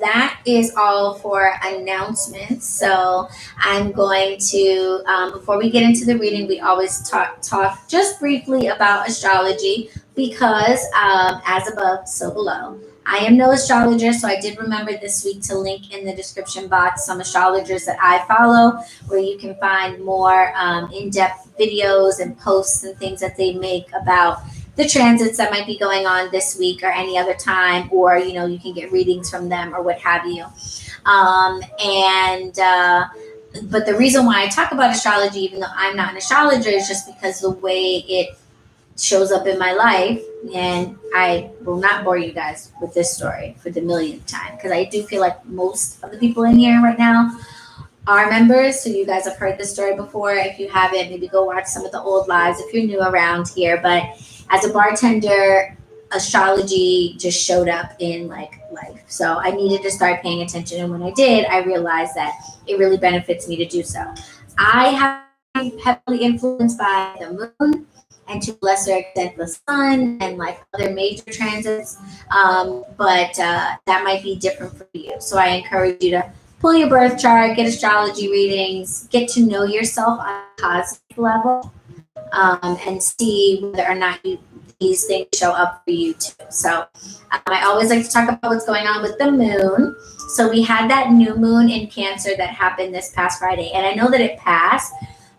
that is all for announcements. So I'm going to, before we get into the reading, we always talk just briefly about astrology because as above, so below. I am no astrologer, so I did remember this week to link in the description box some astrologers that I follow, where you can find more in-depth videos and posts and things that they make about the transits that might be going on this week or any other time, or you can get readings from them or what have you. But the reason why I talk about astrology, even though I'm not an astrologer, is just because the way it shows up in my life. And I will not bore you guys with this story for the millionth time, because I do feel like most of the people in here right now are members, so you guys have heard this story before. If you haven't, maybe go watch some of the old lives if you're new around here. But as a bartender, astrology just showed up in life. So I needed to start paying attention, and when I did, I realized that it really benefits me to do so. I have been heavily influenced by the moon, and to a lesser extent the sun, and other major transits. But that might be different for you. So I encourage you to pull your birth chart, get astrology readings, get to know yourself on a cosmic level, and see whether or not these things show up for you too. So I always like to talk about what's going on with the moon. So we had that new moon in Cancer that happened this past Friday, and I know that it passed,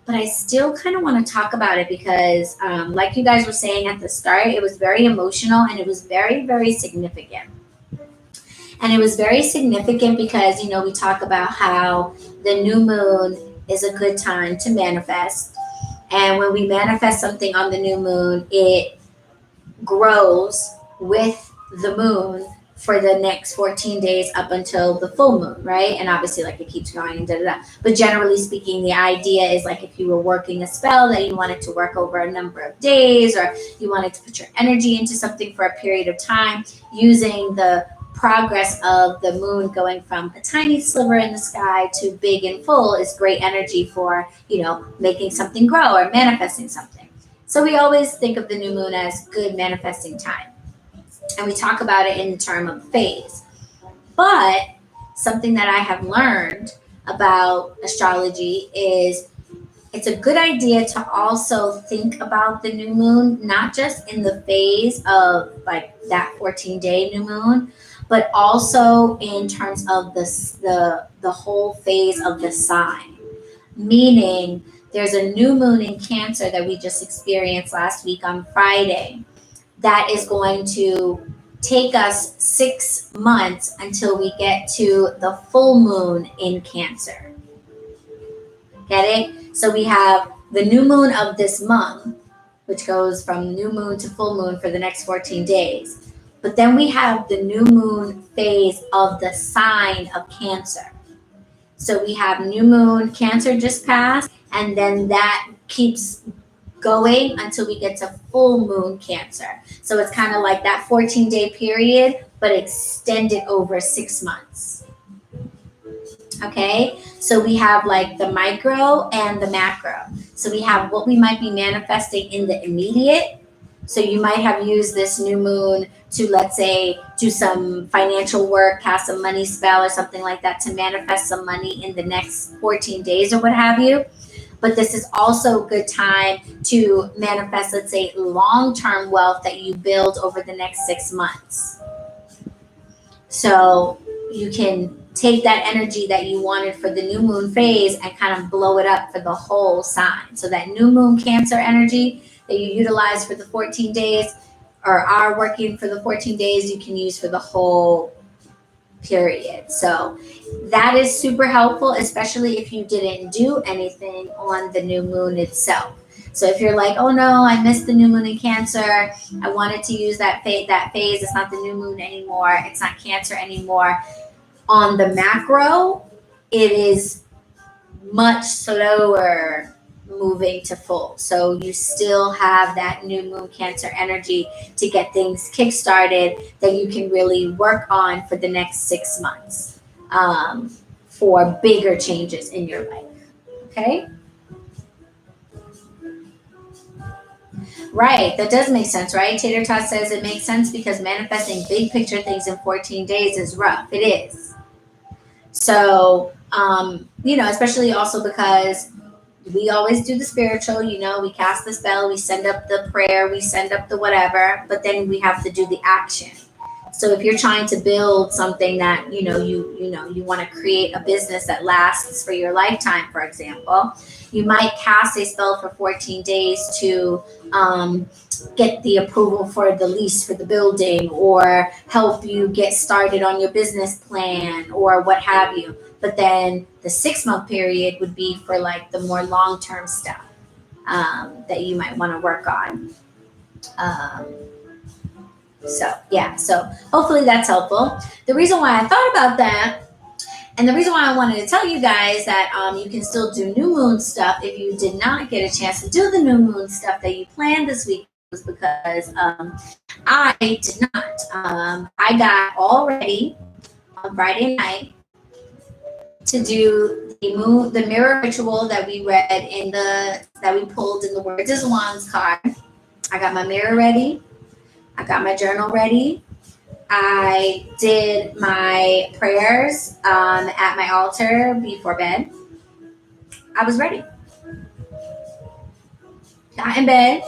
but I still kind of want to talk about it because, like you guys were saying at the start, it was very emotional and it was very, very significant. And it was very significant because, we talk about how the new moon is a good time to manifest. And when we manifest something on the new moon, it grows with the moon for the next 14 days up until the full moon, right? And obviously, it keeps going and da-da-da. But generally speaking, the idea is if you were working a spell that you wanted to work over a number of days, or you wanted to put your energy into something for a period of time, using the progress of the moon going from a tiny sliver in the sky to big and full is great energy for, making something grow or manifesting something. So we always think of the new moon as good manifesting time. And we talk about it in the term of phase. But something that I have learned about astrology is it's a good idea to also think about the new moon, not just in the phase of that 14-day new moon, but also in terms of the whole phase of the sign. Meaning there's a new moon in Cancer that we just experienced last week on Friday that is going to take us 6 months until we get to the full moon in Cancer. Get it? So we have the new moon of this month, which goes from new moon to full moon for the next 14 days. But then we have the new moon phase of the sign of Cancer. So we have new moon, Cancer just passed, and then that keeps going until we get to full moon Cancer. So it's kind of like that 14-day period, but extended over 6 months. Okay, so we have the micro and the macro. So we have what we might be manifesting in the immediate. So you might have used this new moon to, let's say, do some financial work, cast a money spell or something like that to manifest some money in the next 14 days or what have you. But this is also a good time to manifest, let's say, long-term wealth that you build over the next 6 months. So you can take that energy that you wanted for the new moon phase and kind of blow it up for the whole sign. So that new moon Cancer energy that you utilize for the 14 days or are working for the 14 days, you can use for the whole period. So that is super helpful, especially if you didn't do anything on the new moon itself. So if you're like, oh no, I missed the new moon in Cancer, I wanted to use that phase, it's not the new moon anymore, it's not Cancer anymore. On the macro, it is much slower moving to full. So you still have that new moon Cancer energy to get things kick-started that you can really work on for the next 6 months for bigger changes in your life. Okay? Right, that does make sense, right? Tater Tot says it makes sense because manifesting big picture things in 14 days is rough. It is. So, especially also because we always do the spiritual, we cast the spell, we send up the prayer, we send up the whatever, but then we have to do the action. So if you're trying to build something that, you want to create a business that lasts for your lifetime, for example, you might cast a spell for 14 days to get the approval for the lease for the building or help you get started on your business plan or what have you. But then the 6-month period would be for like the more long-term stuff that you might want to work on. So hopefully that's helpful. The reason why I thought about that and the reason why I wanted to tell you guys that you can still do new moon stuff if you did not get a chance to do the new moon stuff that you planned this week was because I did not. I got all ready on Friday night to do the mirror ritual that we read that we pulled in the Words as Wands card. I got my mirror ready. I got my journal ready. I did my prayers at my altar before bed. I was ready. Got in bed.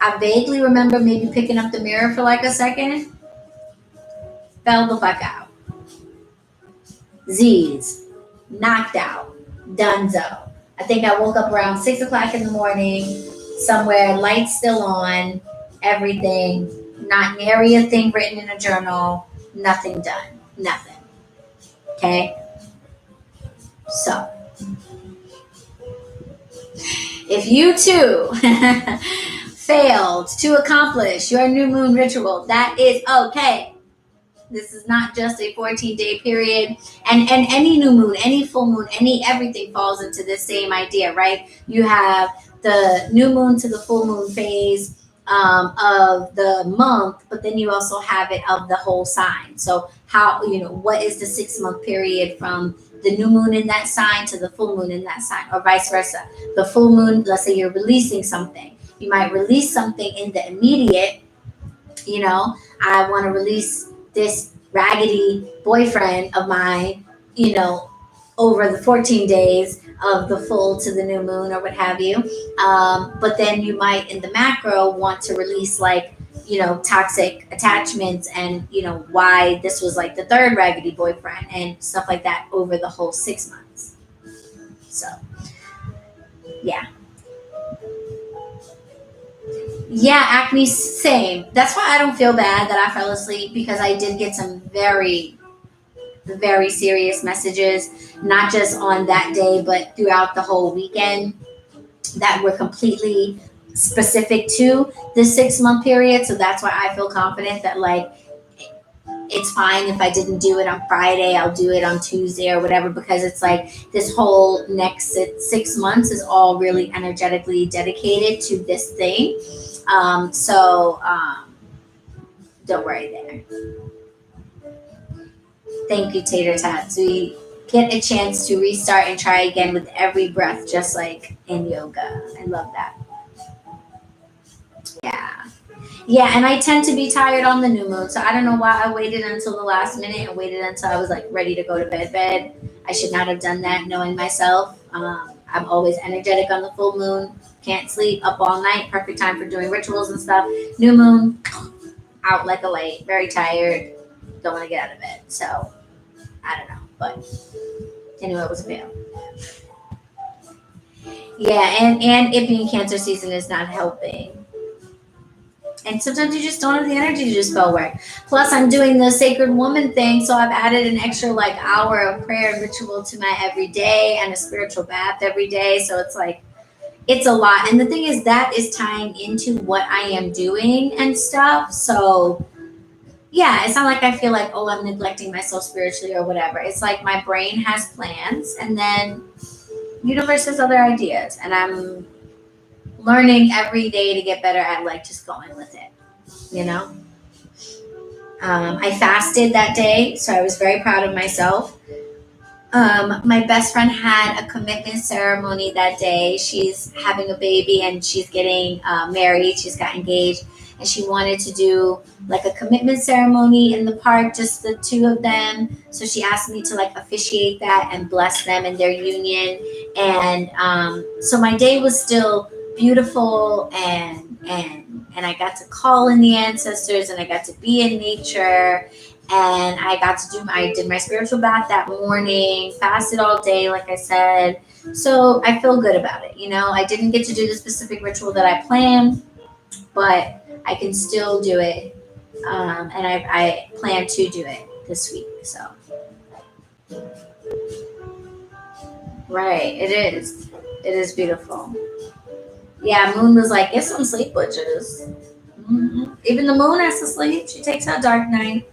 I vaguely remember maybe picking up the mirror for like a second. Fell the fuck out. Z's. Knocked out. Dunzo. I think I woke up around 6 o'clock in the morning, somewhere, lights still on, everything. Not nary a thing written in a journal. Nothing done. Nothing. Okay? So, if you too failed to accomplish your new moon ritual, that is okay. This is not just a 14-day period. And any new moon, any full moon, everything falls into this same idea, right? You have the new moon to the full moon phase of the month, but then you also have it of the whole sign. So how, what is the 6-month period from the new moon in that sign to the full moon in that sign, or vice versa? The full moon, let's say you're releasing something. You might release something in the immediate, I want to release this raggedy boyfriend of mine, over the 14 days of the full to the new moon or what have you. But then you might in the macro want to release toxic attachments and, why this was like the third raggedy boyfriend and stuff like that over the whole 6 months. So, yeah. Yeah, acne, same. That's why I don't feel bad that I fell asleep because I did get some very, very serious messages, not just on that day, but throughout the whole weekend that were completely specific to the 6-month period. So that's why I feel confident that it's fine if I didn't do it on Friday, I'll do it on Tuesday or whatever, because it's like this whole next 6 months is all really energetically dedicated to this thing. Don't worry there. Thank you, Tater Tots. We get a chance to restart and try again with every breath, just like in yoga. I love that. Yeah, and I tend to be tired on the new moon, so I don't know why I waited until the last minute and waited until I was ready to go to bed. I should not have done that, knowing myself. I'm always energetic on the full moon. Can't sleep, up all night. Perfect time for doing rituals and stuff. New moon, out like a light. Very tired. Don't want to get out of bed. So, I don't know. But anyway, it was a fail. Yeah, and it being Cancer season is not helping. And sometimes you just don't have the energy to do spell work. Plus, I'm doing the Sacred Woman thing, so I've added an extra hour of prayer and ritual to my everyday and a spiritual bath every day. So it's a lot. And the thing is, that is tying into what I am doing and stuff. So yeah, it's not like I feel like, oh, I'm neglecting myself spiritually or whatever. It's like my brain has plans, and then universe has other ideas, and I'm learning every day to get better at just going with it, I fasted that day, so I was very proud of myself. My best friend had a commitment ceremony that day. She's having a baby and she's getting married. She's got engaged, and she wanted to do like a commitment ceremony in the park, just the two of them. So she asked me to like officiate that and bless them in their union. And so my day was still beautiful, and I got to call in the ancestors, and I got to be in nature, and I did my spiritual bath that morning, fasted all day, like I said. So I feel good about it. I didn't get to do the specific ritual that I planned, but I can still do it. And I plan to do it this week. So, right, it is. It is beautiful. Yeah, Moon was like, get some sleep, witches. Even the moon has to sleep. She takes out dark night.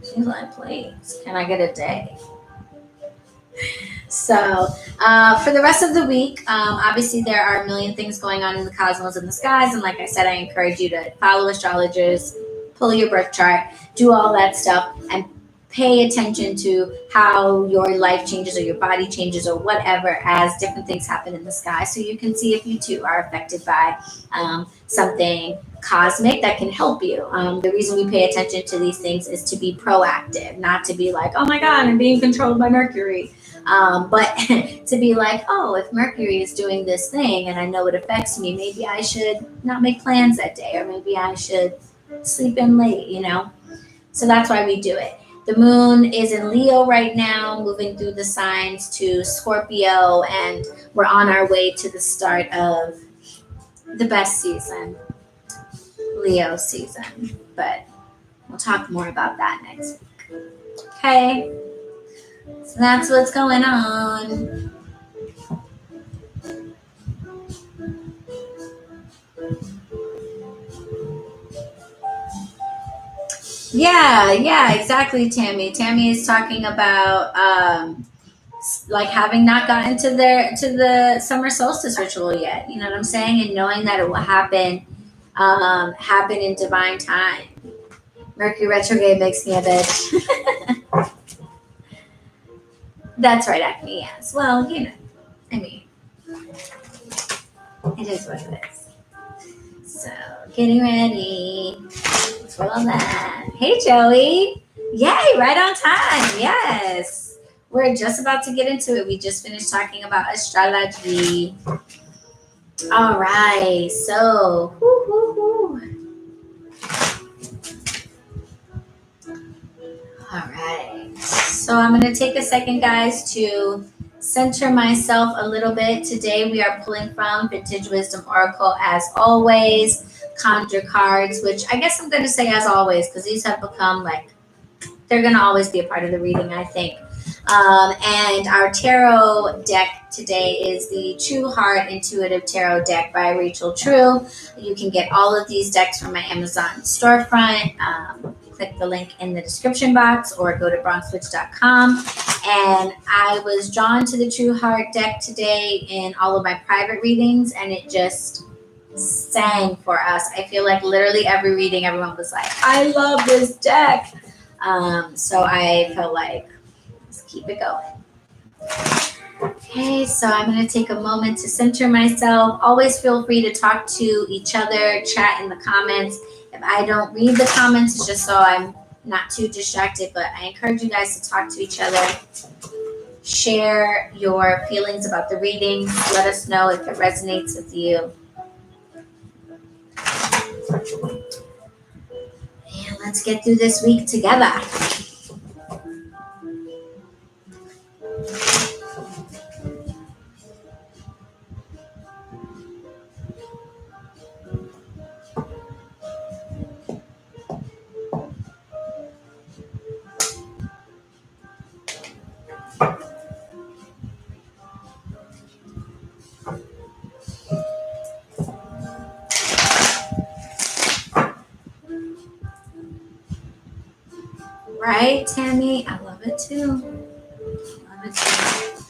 She's like, please, can I get a day? So, for the rest of the week, obviously there are a million things going on in the cosmos and the skies. And like I said, I encourage you to follow astrologers, pull your birth chart, do all that stuff, and pay attention to how your life changes or your body changes or whatever as different things happen in the sky, so you can see if you too are affected by something cosmic that can help you. The reason we pay attention to these things is to be proactive, not to be like, oh my God, I'm being controlled by Mercury. But to be like, oh, if Mercury is doing this thing and I know it affects me, maybe I should not make plans that day, or maybe I should sleep in late, So that's why we do it. The moon is in Leo right now, moving through the signs to Scorpio, and we're on our way to the start of the best season, Leo season. But we'll talk more about that next week. Okay, so that's what's going on. Yeah, exactly, Tammy. Tammy is talking about like having not gotten to the summer solstice ritual yet. You know what I'm saying? And knowing that it will happen in divine time. Mercury retrograde makes me a bitch. That's right, Acme. Yes. Well, I mean, it is what it is. So, getting ready for all that. Hey, Joey. Yay, right on time. Yes. We're just about to get into it. We just finished talking about astrology. All right. So, all right. So, I'm going to take a second, guys, to center myself a little bit. Today, we are pulling from Vintage Wisdom Oracle, as always. Conjure cards, which I guess I'm going to say as always, because these have become they're going to always be a part of the reading, I think. And our tarot deck today is the True Heart Intuitive Tarot deck by Rachel True. You can get all of these decks from my Amazon storefront. Click the link in the description box or go to bronxwitch.com. And I was drawn to the True Heart deck today in all of my private readings, and it just sang for us. I feel like literally every reading, everyone was like, I love this deck. So I felt like, let's keep it going. Okay, so I'm going to take a moment to center myself. Always feel free to talk to each other, chat in the comments. If I don't read the comments, it's just so I'm not too distracted, but I encourage you guys to talk to each other. Share your feelings about the readings. Let us know if it resonates with you. And let's get through this week together. Right, Tammy? I love it too. Love it too.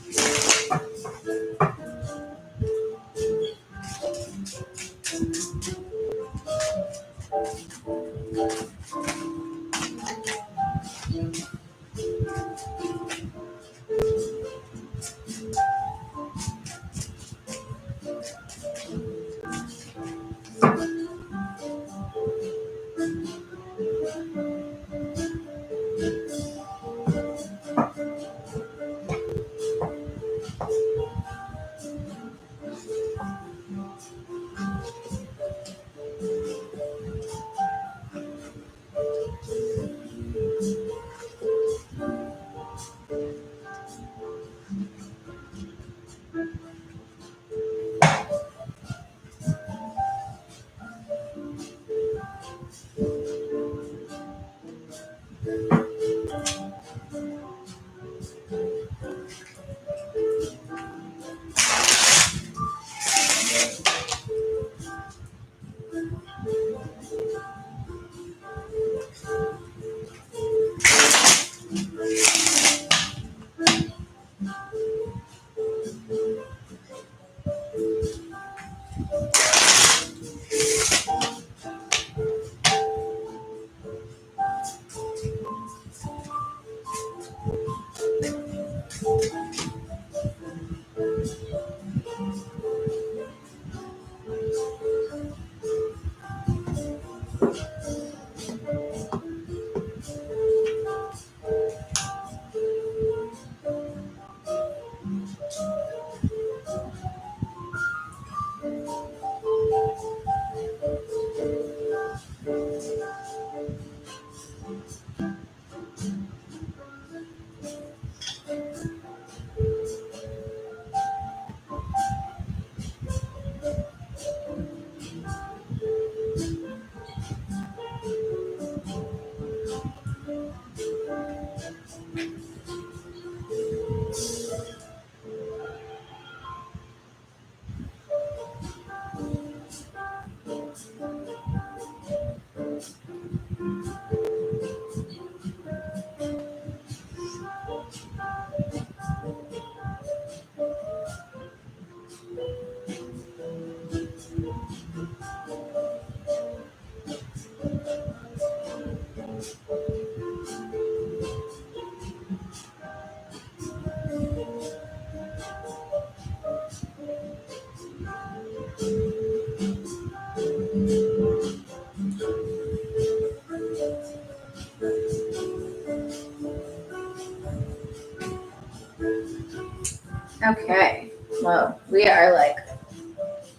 Okay. Well, we are like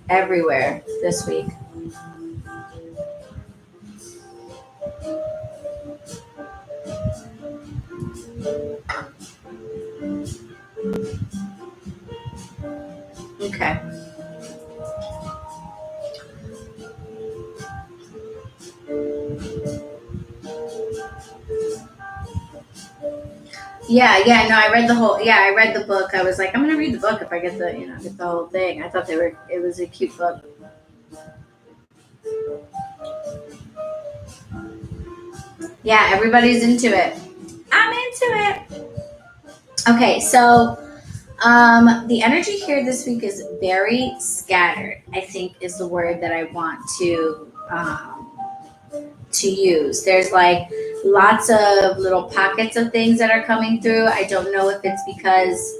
everywhere this week. Okay. Yeah, no, I read the book. I was like, I'm gonna read the book if I get the whole thing. I thought it was a cute book. Yeah, everybody's into it. I'm into it. Okay, so the energy here this week is very scattered, I think is the word that I want to use. There's like lots of little pockets of things that are coming through. I don't know if it's because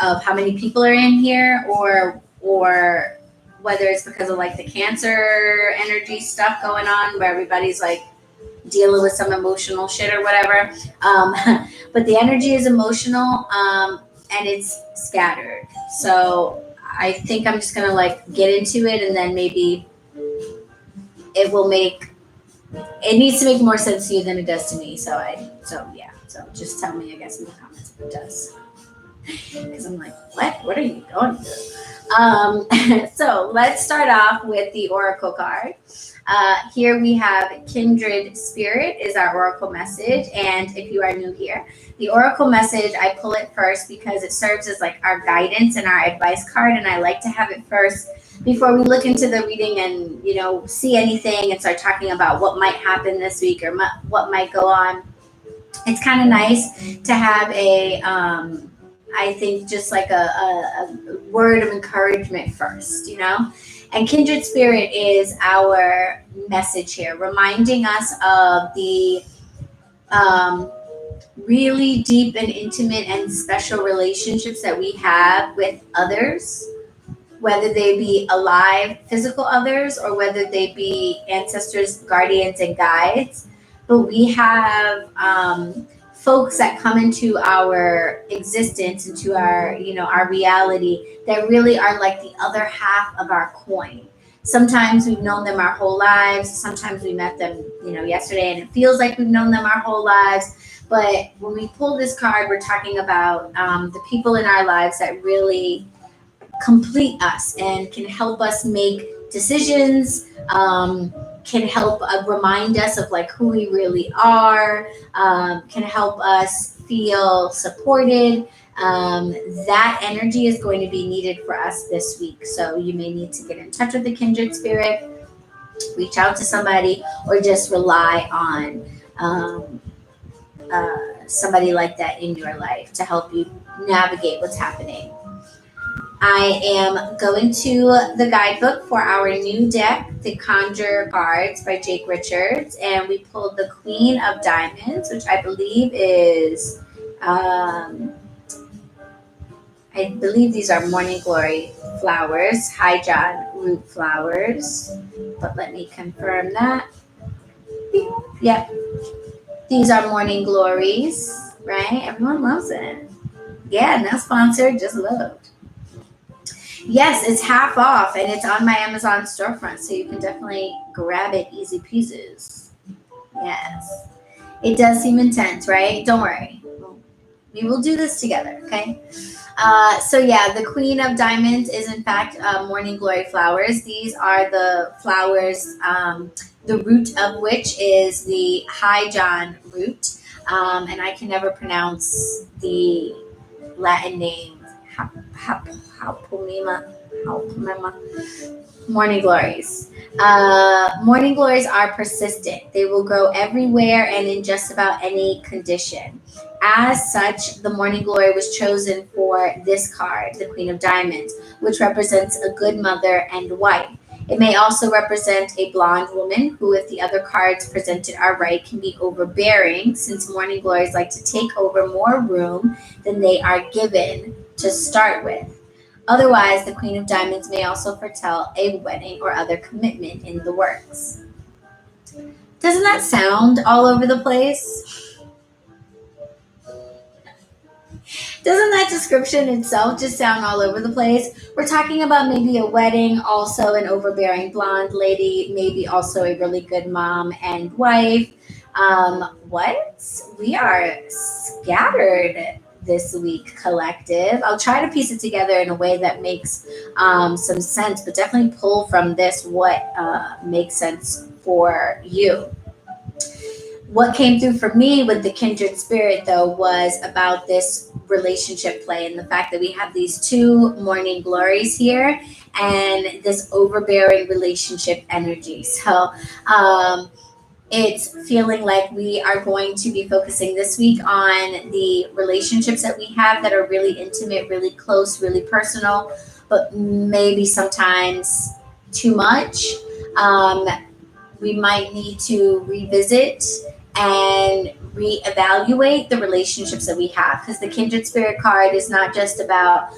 of how many people are in here or whether it's because of like the Cancer energy stuff going on where everybody's like dealing with some emotional shit or whatever. But the energy is emotional and it's scattered. So I think I'm just gonna like get into it and then maybe it needs to make more sense to you than it does to me. So So just tell me, I guess, in the comments if it does. Because I'm like, what are you going through? So let's start off with the oracle card. Here we have Kindred Spirit is our oracle message. And if you are new here, the oracle message, I pull it first because it serves as like our guidance and our advice card. And I like to have it first before we look into the reading and, see anything and start talking about what might happen this week or what might go on. It's kind of nice to have I think just like a word of encouragement first, And Kindred Spirit is our message here, reminding us of the really deep and intimate and special relationships that we have with others, whether they be alive, physical others, or whether they be ancestors, guardians, and guides. But we have folks that come into our existence, into our, our reality that really are like the other half of our coin. Sometimes we've known them our whole lives. Sometimes we met them, yesterday, and it feels like we've known them our whole lives. But when we pull this card, we're talking about the people in our lives that really complete us and can help us make decisions, can help remind us of like who we really are, can help us feel supported. That energy is going to be needed for us this week. So you may need to get in touch with the Kindred Spirit, reach out to somebody, or just rely on somebody like that in your life to help you navigate what's happening. I am going to the guidebook for our new deck, the Conjure Cards by Jake Richards, and we pulled the Queen of Diamonds, which I believe is, these are Morning Glory flowers, High John root flowers, but let me confirm that. Yep, these are Morning Glories, right? Everyone loves it. Yeah, not sponsored, just loved. Yes, it's half off and it's on my Amazon storefront, so you can definitely grab it easy peasies. Yes. It does seem intense, right? Don't worry. We will do this together, okay? The Queen of Diamonds is in fact Morning Glory flowers. These are the flowers, the root of which is the High John root. And I can never pronounce the Latin name. Morning Glories. Morning Glories are persistent. They will grow everywhere and in just about any condition. As such, the Morning Glory was chosen for this card, the Queen of Diamonds, which represents a good mother and wife. It may also represent a blonde woman who, if the other cards presented are right, can be overbearing, since Morning Glories like to take over more room than they are given to start with. Otherwise, the Queen of Diamonds may also foretell a wedding or other commitment in the works. Doesn't that sound all over the place? Doesn't that description itself just sound all over the place? We're talking about maybe a wedding, also an overbearing blonde lady, maybe also a really good mom and wife. What? We are scattered this week, collective. I'll try to piece it together in a way that makes some sense, but definitely pull from this what makes sense for you. What came through for me with the kindred spirit, though, was about this relationship play and the fact that we have these two morning glories here and this overbearing relationship energy. So, it's feeling like we are going to be focusing this week on the relationships that we have that are really intimate, really close, really personal, but maybe sometimes too much. We might need to revisit and reevaluate the relationships that we have, because the kindred spirit card is not just about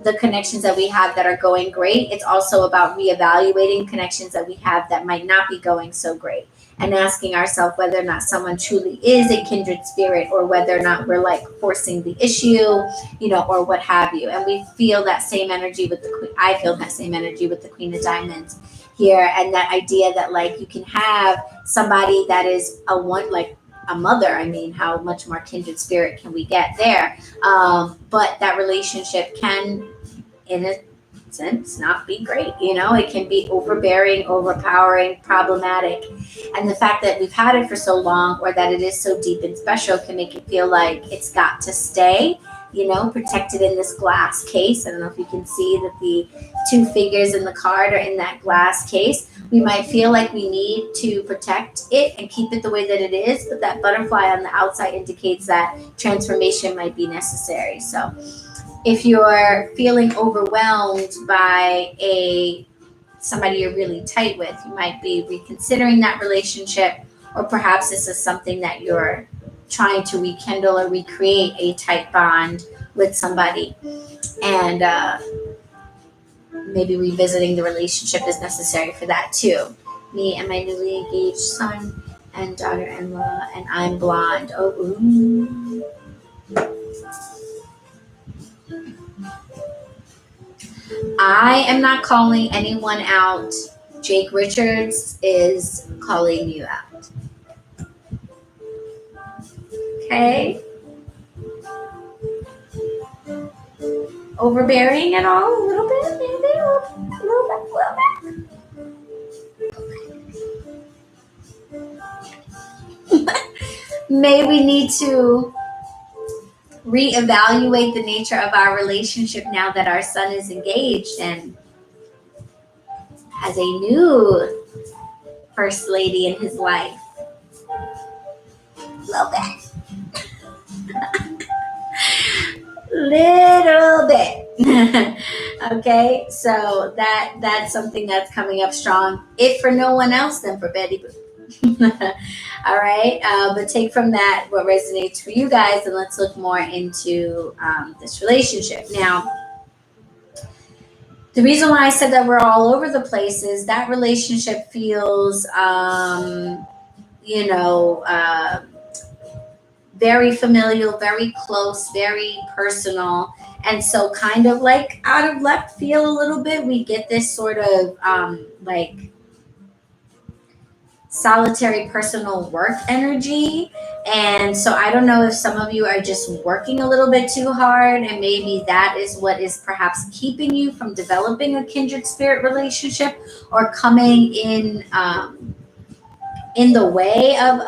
the connections that we have that are going great. It's also about reevaluating connections that we have that might not be going so great, and asking ourselves whether or not someone truly is a kindred spirit, or whether or not we're like forcing the issue, or what have you. And we feel that same energy with the queen. I feel that same energy with the Queen of Diamonds here, and that idea that like you can have somebody that is a one, like a mother. I mean, how much more kindred spirit can we get there? But that relationship can, in a sense, not be great. It can be overbearing, overpowering, problematic. And the fact that we've had it for so long, or that it is so deep and special, can make it feel like it's got to stay, protected in this glass case. I don't know if you can see that the two figures in the card are in that glass case. We might feel like we need to protect it and keep it the way that it is, but that butterfly on the outside indicates that transformation might be necessary. So if you're feeling overwhelmed by somebody you're really tight with, you might be reconsidering that relationship, or perhaps this is something that you're trying to rekindle or recreate a tight bond with somebody, and maybe revisiting the relationship is necessary for that too. Me and my newly engaged son and daughter-in-law, and I'm blonde. Oh, ooh. I am not calling anyone out. Jake Richards is calling you out. Okay? Overbearing at all? A little bit, maybe? A little bit. May we need to reevaluate the nature of our relationship now that our son is engaged and has a new first lady in his life. A little bit. Little bit. Okay, so that's something that's coming up strong. If for no one else, then for Betty Boo. All right, but take from that what resonates for you guys, and let's look more into this relationship. Now, the reason why I said that we're all over the place is that relationship feels, very familial, very close, very personal. And so kind of like out of left field a little bit, we get this sort of like solitary personal work energy. And so I don't know if some of you are just working a little bit too hard, and maybe that is what is perhaps keeping you from developing a kindred spirit relationship, or coming in the way of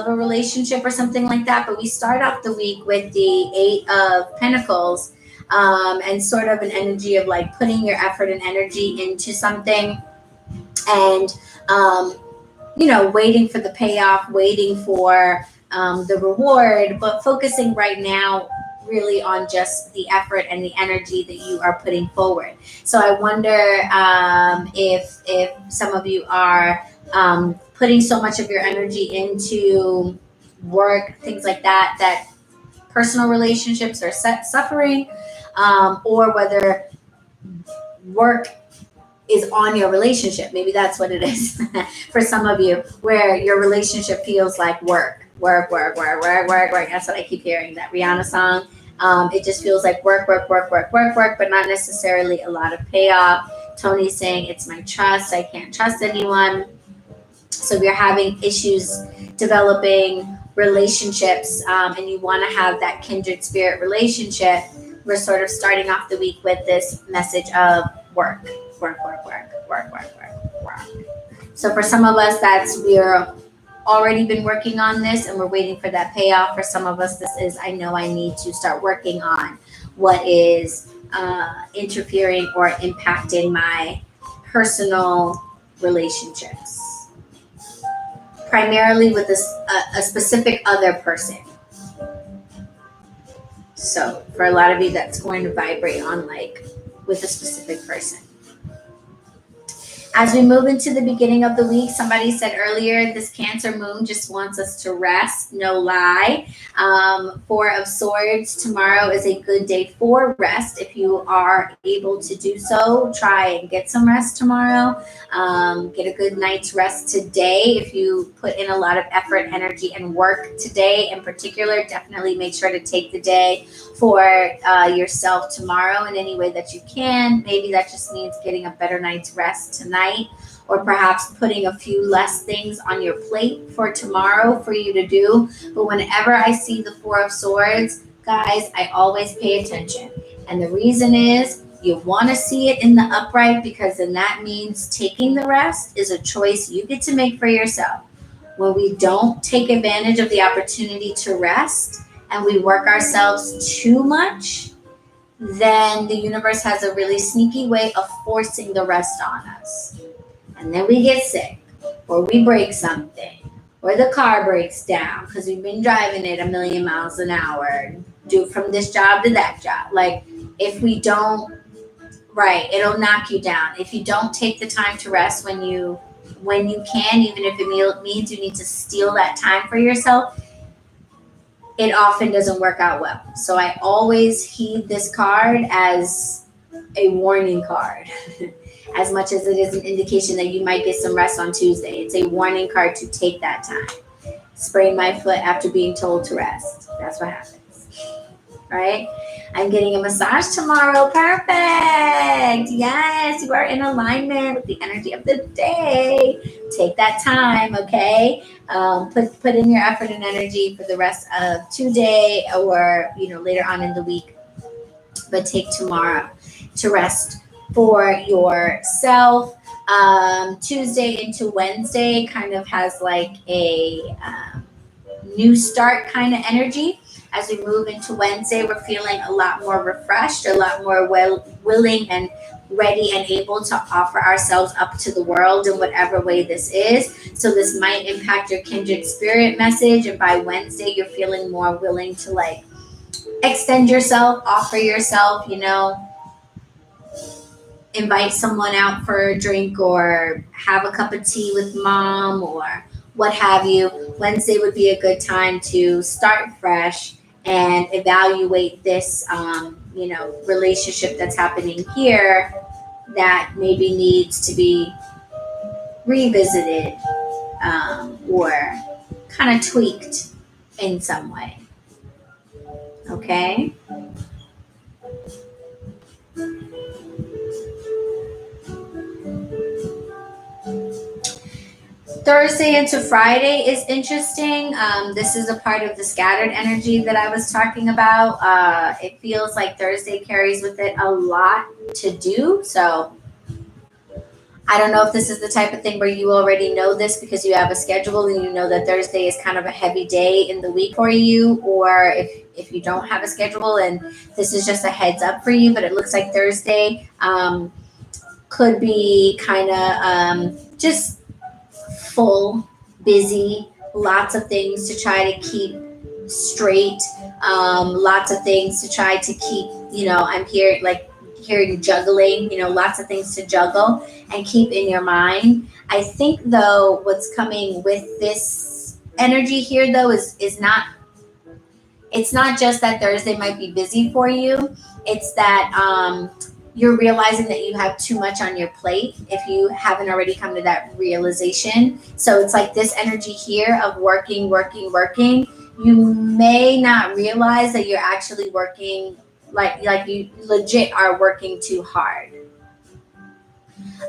a relationship or something like that. But we start off the week with the 8 of Pentacles, and sort of an energy of like putting your effort and energy into something, and waiting for the payoff, waiting for the reward, but focusing right now really on just the effort and the energy that you are putting forward. So I wonder if some of you are putting so much of your energy into work, things like that, that personal relationships are suffering, or whether work is on your relationship. Maybe that's what it is for some of you, where your relationship feels like work. work, work, work, work, work, work. That's what I keep hearing, that Rihanna song. It just feels like work, work, work, work, work, work, but not necessarily a lot of payoff. Tony's saying it's my trust. I can't trust anyone. So we're having issues developing relationships, and you want to have that kindred spirit relationship. We're sort of starting off the week with this message of work, work, work, work, work, work, work, work. So for some of us, we're already been working on this and we're waiting for that payoff. For some of us, this is, I know I need to start working on what is interfering or impacting my personal relationships, primarily with a specific other person. So for a lot of you, that's going to vibrate on like with a specific person. As we move into the beginning of the week, somebody said earlier, this Cancer moon just wants us to rest. No lie. Four of Swords, tomorrow is a good day for rest. If you are able to do so, try and get some rest tomorrow. Get a good night's rest today. If you put in a lot of effort, energy, and work today in particular, definitely make sure to take the day for yourself tomorrow in any way that you can. Maybe that just means getting a better night's rest tonight, or perhaps putting a few less things on your plate for tomorrow for you to do. But whenever I see the Four of Swords, guys, I always pay attention. And the reason is you want to see it in the upright, because then that means taking the rest is a choice you get to make for yourself. When we don't take advantage of the opportunity to rest and we work ourselves too much, then the universe has a really sneaky way of forcing the rest on us. And then we get sick, or we break something, or the car breaks down because we've been driving it a million miles an hour, do from this job to that job. Like, if we don't, right, it'll knock you down. If you don't take the time to rest when you can, even if it means you need to steal that time for yourself, it often doesn't work out well. So I always heed this card as a warning card. As much as it is an indication that you might get some rest on Tuesday, it's a warning card to take that time. Sprain my foot after being told to rest. That's what happens, right? I'm getting a massage tomorrow. Perfect. Yes, you are in alignment with the energy of the day. Take that time, okay? Put in your effort and energy for the rest of today, or later on in the week. But take tomorrow to rest for yourself. Tuesday into Wednesday kind of has like a new start kind of energy. As we move into Wednesday, we're feeling a lot more refreshed, a lot more willing and ready and able to offer ourselves up to the world in whatever way this is. So this might impact your kindred spirit message, and by Wednesday, you're feeling more willing to like extend yourself, offer yourself, invite someone out for a drink, or have a cup of tea with mom, or what have you. Wednesday would be a good time to start fresh and evaluate this, relationship that's happening here that maybe needs to be revisited, or kind of tweaked in some way. Okay? Thursday into Friday is interesting. This is a part of the scattered energy that I was talking about. It feels like Thursday carries with it a lot to do. So I don't know if this is the type of thing where you already know this because you have a schedule and you know that Thursday is kind of a heavy day in the week for you, or if you don't have a schedule and this is just a heads up for you. But it looks like Thursday could be kind of just full, busy, lots of things to try to keep straight, lots of things to try to keep, I'm hearing juggling, lots of things to juggle and keep in your mind. I think though, what's coming with this energy here though is not, it's not just that Thursday might be busy for you. It's that you're realizing that you have too much on your plate if you haven't already come to that realization. So it's like this energy here of working, working, working. You may not realize that you're actually working like you legit are working too hard.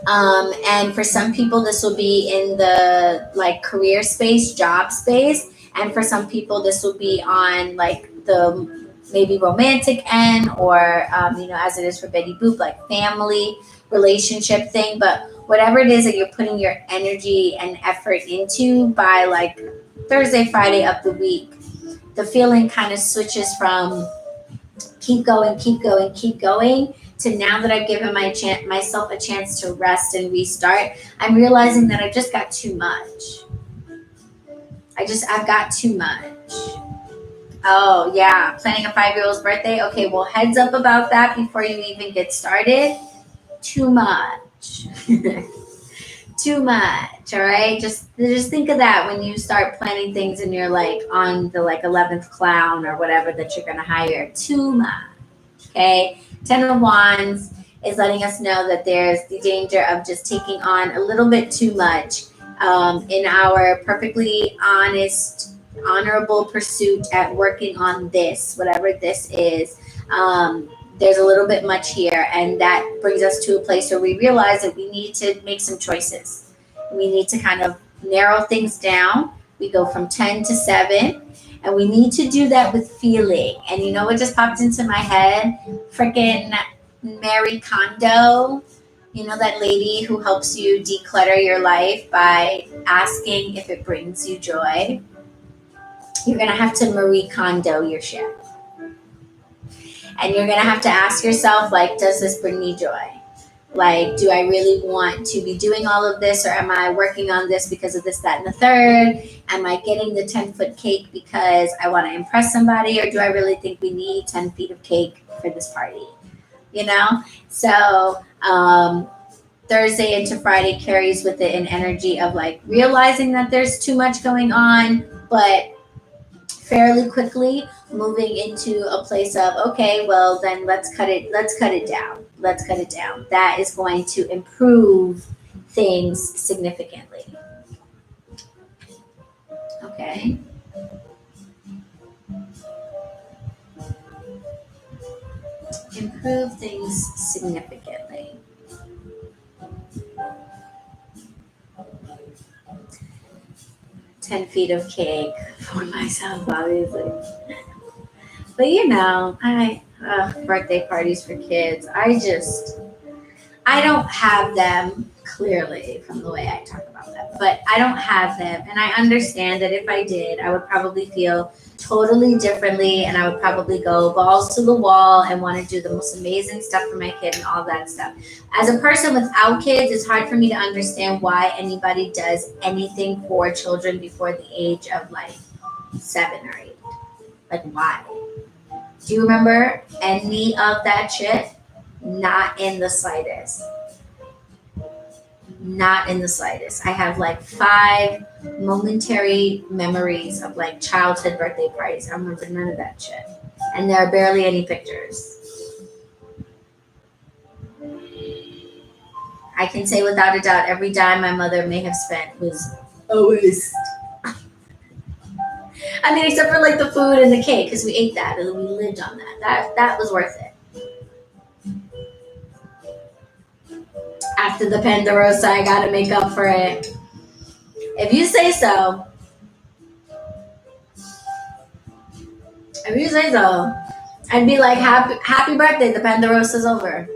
And for some people, this will be in the like career space, job space. And for some people, this will be on like the maybe romantic end or, as it is for Betty Boop, like family relationship thing. But whatever it is that you're putting your energy and effort into by like Thursday, Friday of the week, the feeling kind of switches from keep going, keep going, keep going to now that I've given myself a chance to rest and restart, I'm realizing that I just got too much. I've got too much. Oh yeah, planning a 5-year-old's birthday. Okay, well, heads up about that before you even get started. Too much. Too much. All right, just think of that when you start planning things and you're like on the like 11th clown or whatever that you're gonna hire. Too much. Okay, 10 of Wands is letting us know that there's the danger of just taking on a little bit too much in our perfectly honest, honorable pursuit at working on this, whatever this is. There's a little bit much here, and that brings us to a place where we realize that we need to make some choices. We need to kind of narrow things down. We go from 10 to 7. And we need to do that with feeling. And you know what just popped into my head? Freaking Marie Kondo. You know that lady who helps you declutter your life by asking if it brings you joy? You're going to have to Marie Kondo your shit. And you're going to have to ask yourself, like, does this bring me joy? Like, do I really want to be doing all of this, or am I working on this because of this, that, and the third? Am I getting the 10-foot cake because I want to impress somebody, or do I really think we need 10 feet of cake for this party? So Thursday into Friday carries with it an energy of like realizing that there's too much going on, but fairly quickly moving into a place of, okay, well then let's cut it down. That is going to improve things significantly. Okay. Improve things significantly. $10 feet of cake for myself, obviously. But birthday parties for kids. I don't have them, clearly from the way I talk about them, but I don't have them. And I understand that if I did, I would probably feel totally differently, and I would probably go balls to the wall and want to do the most amazing stuff for my kid and all that stuff. As a person without kids, it's hard for me to understand why anybody does anything for children before the age of like 7 or 8. Like, why? Do you remember any of that shit? Not in the slightest. Not in the slightest. I have like 5 momentary memories of like childhood birthday parties. I remember none of that shit. And there are barely any pictures. I can say without a doubt, every dime my mother may have spent was a waste. I mean, except for like the food and the cake, because we ate that and we lived on that. That was worth it. After the Pandarosa, I gotta make up for it. If you say so. I'd be like, happy birthday, the Pandarosa's over.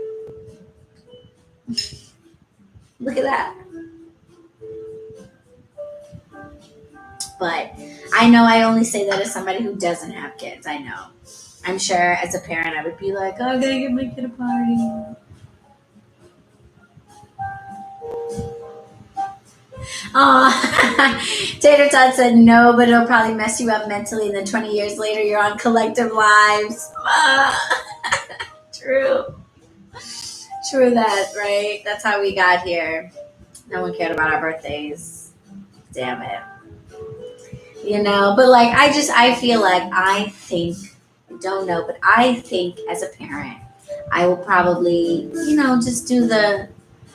Look at that. But I know I only say that as somebody who doesn't have kids. I know. I'm sure as a parent, I would be like, oh, I gotta give my kid a party. Oh, Tater Tot said no, but it'll probably mess you up mentally, and then 20 years later, you're on Collective Lives. True that, right? That's how we got here. No one cared about our birthdays. Damn it. But like, I feel like, I don't know, but I think as a parent, I will probably, just do the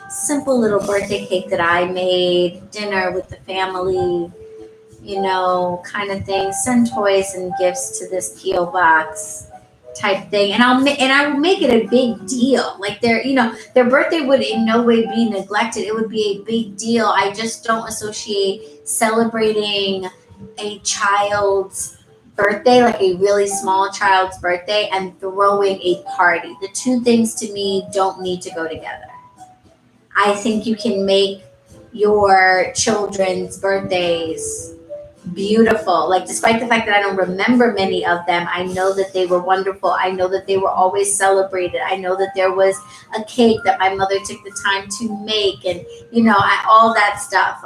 simple little birthday cake that I made, dinner with the family, kind of thing. Send toys and gifts to this PO box type thing, and I will make it a big deal. Like their birthday would in no way be neglected. It would be a big deal. I just don't associate celebrating a child's birthday, like a really small child's birthday, and throwing a party. The two things to me don't need to go together. I think you can make your children's birthdays beautiful. Like, despite the fact that I don't remember many of them, I know that they were wonderful. I know that they were always celebrated. I know that there was a cake that my mother took the time to make, and all that stuff.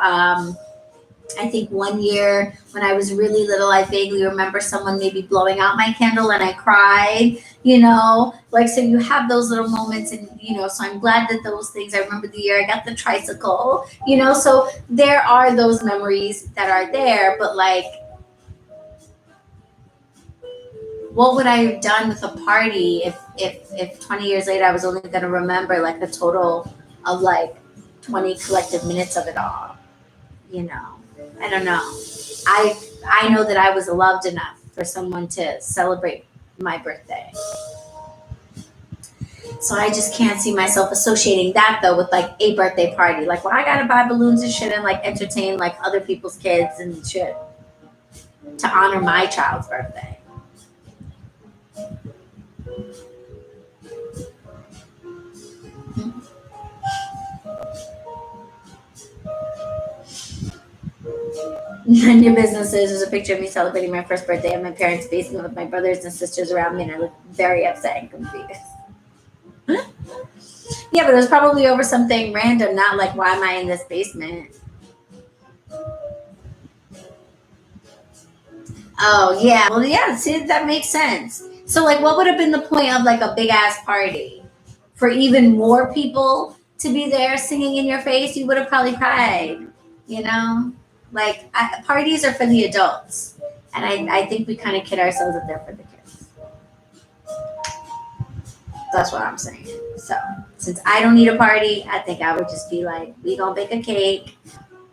I think one year when I was really little, I vaguely remember someone maybe blowing out my candle and I cried, so you have those little moments, and, so I'm glad that those things, I remember the year I got the tricycle, so there are those memories that are there, but like, what would I have done with a party if 20 years later I was only going to remember like a total of like 20 collective minutes of it all, I don't know. I know that I was loved enough for someone to celebrate my birthday. So I just can't see myself associating that though with like a birthday party. Like, well, I gotta buy balloons and shit and like entertain like other people's kids and shit to honor my child's birthday. None of your businesses. There's a picture of me celebrating my first birthday at my parents' basement with my brothers and sisters around me, and I look very upset and confused. Yeah, but it was probably over something random, not like, why am I in this basement? Oh, yeah. Well, yeah, see, that makes sense. So, like, what would have been the point of like a big ass party? For even more people to be there singing in your face, you would have probably cried, Like, parties are for the adults. And I think we kind of kid ourselves that they're for the kids. That's what I'm saying. So, since I don't need a party, I think I would just be like, we gonna bake a cake.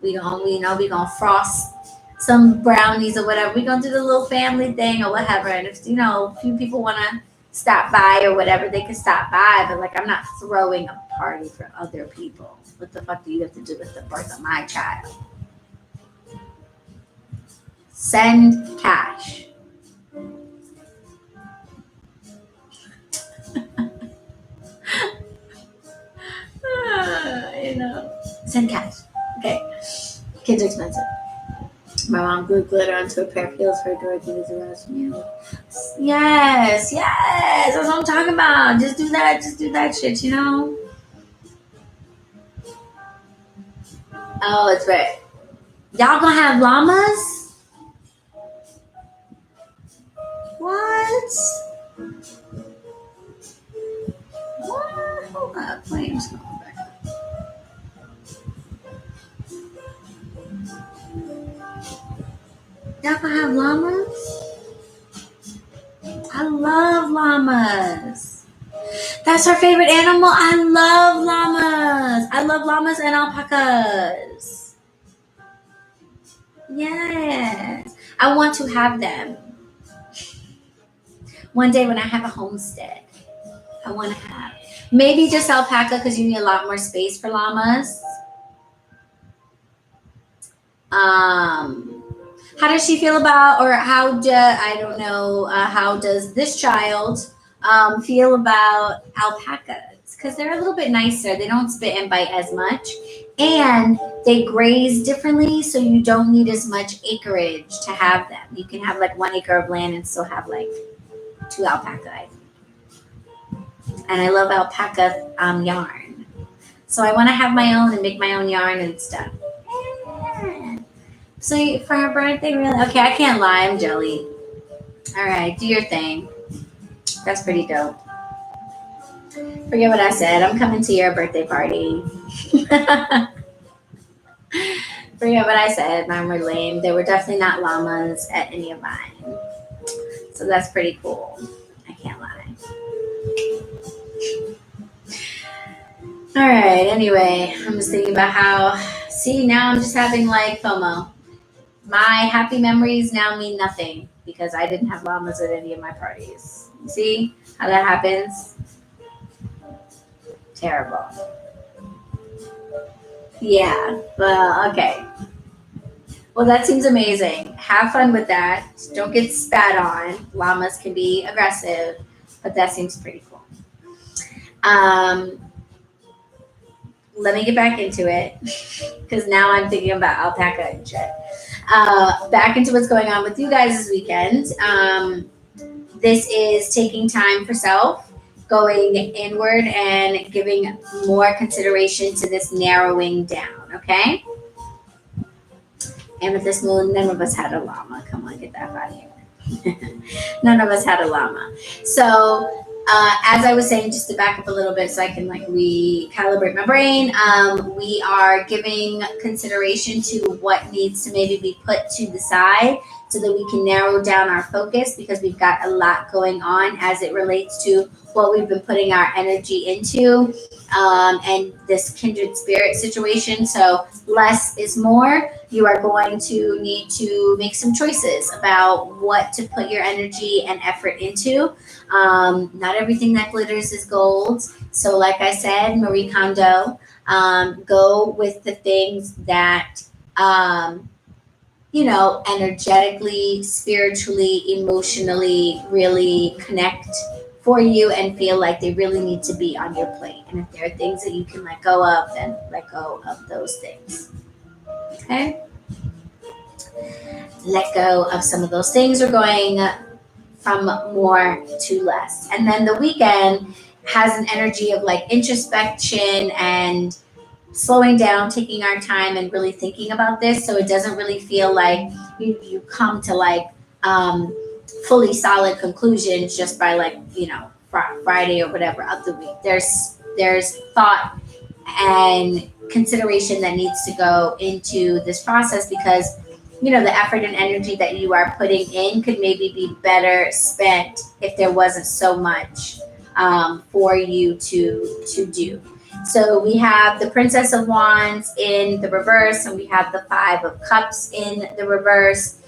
We gonna frost some brownies or whatever. We gonna do the little family thing or whatever. And if, a few people want to stop by or whatever, they can stop by. But, like, I'm not throwing a party for other people. What the fuck do you have to do with the birth of my child? Send cash. Send cash. Okay. Kids are expensive. My mom glued glitter onto a pair of heels for a door to use the rest of me. Yes. That's what I'm talking about. Just do that shit, Oh, it's right. Y'all gonna have llamas? What? Hold up. Wait, I'm just going back. Y'all gonna have llamas? I love llamas. That's her favorite animal. I love llamas. I love llamas and alpacas. Yes. I want to have them. One day when I have a homestead, I want to have maybe just alpaca because you need a lot more space for llamas. How does she feel about, or how does this child feel about alpacas? Because they're a little bit nicer. They don't spit and bite as much, and they graze differently, so you don't need as much acreage to have them. You can have like 1 acre of land and still have like 2 alpacas. And I love alpaca yarn. So I want to have my own and make my own yarn and stuff. Yeah. So for her birthday, really? Okay, I can't lie. I'm jelly. All right, do your thing. That's pretty dope. Forget what I said. I'm coming to your birthday party. Forget what I said. Mine were lame. There were definitely not llamas at any of mine. So that's pretty cool. I can't lie. All right, anyway, I'm just thinking about how, see, now I'm just having like FOMO. My happy memories now mean nothing because I didn't have llamas at any of my parties. You see how that happens? Terrible. Yeah, well, okay. Well, that seems amazing. Have fun with that. Don't get spat on. Llamas can be aggressive, but that seems pretty cool. Let me get back into it because now I'm thinking about alpaca and shit. Back into what's going on with you guys this weekend. This is taking time for self, going inward and giving more consideration to this narrowing down, okay? And with this moon, none of us had a llama. Come on, get that out of here. None of us had a llama. So as I was saying, just to back up a little bit so I can like recalibrate my brain, we are giving consideration to what needs to maybe be put to the side so that we can narrow down our focus because we've got a lot going on as it relates to what we've been putting our energy into and this kindred spirit situation. So less is more. You are going to need to make some choices about what to put your energy and effort into. Not everything that glitters is gold. So like I said, Marie Kondo, go with the things that, energetically, spiritually, emotionally really connect for you and feel like they really need to be on your plate. And if there are things that you can let go of, then let go of those things. Okay? Let go of some of those things. We're going from more to less. And then the weekend has an energy of like introspection and slowing down, taking our time and really thinking about this. So it doesn't really feel like you come to like fully solid conclusions just by like, Friday or whatever of the week. There's thought and consideration that needs to go into this process because the effort and energy that you are putting in could maybe be better spent if there wasn't so much for you to do. So we have the Princess of Wands in the reverse, and we have the Five of Cups in the reverse.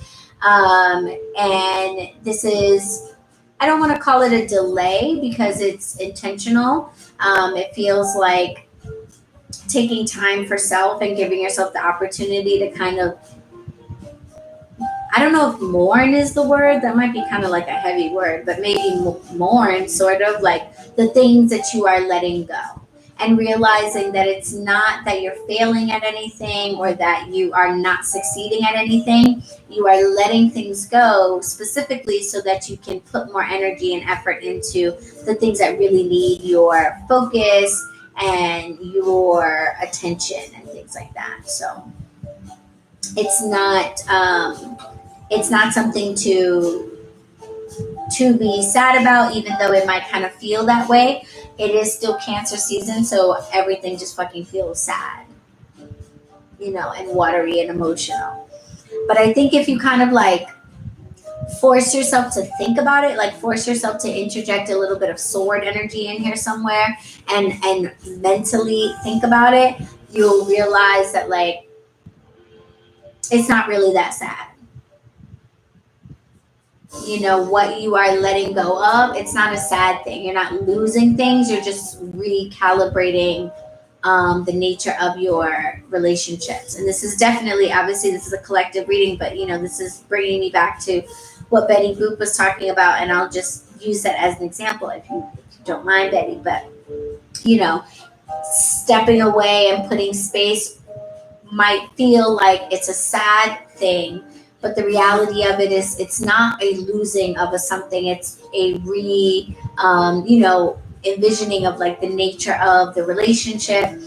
And this is, I don't want to call it a delay because it's intentional. It feels like taking time for self and giving yourself the opportunity to kind of, I don't know if mourn is the word. That might be kind of like a heavy word, but maybe mourn, sort of like the things that you are letting go. And realizing that it's not that you're failing at anything or that you are not succeeding at anything. You are letting things go specifically so that you can put more energy and effort into the things that really need your focus and your attention and things like that. So it's not something to be sad about, even though it might kind of feel that way. It is still Cancer season, so everything just fucking feels sad, and watery and emotional. But I think if you kind of like force yourself to think about it, like force yourself to interject a little bit of sword energy in here somewhere and mentally think about it, you'll realize that like it's not really that sad. What you are letting go of, it's not a sad thing. You're not losing things. You're just recalibrating the nature of your relationships. And this is definitely, obviously, this is a collective reading, but, this is bringing me back to what Betty Boop was talking about. And I'll just use that as an example if you don't mind, Betty. But, stepping away and putting space might feel like it's a sad thing. But the reality of it is it's not a losing of a something. It's a envisioning of like the nature of the relationship,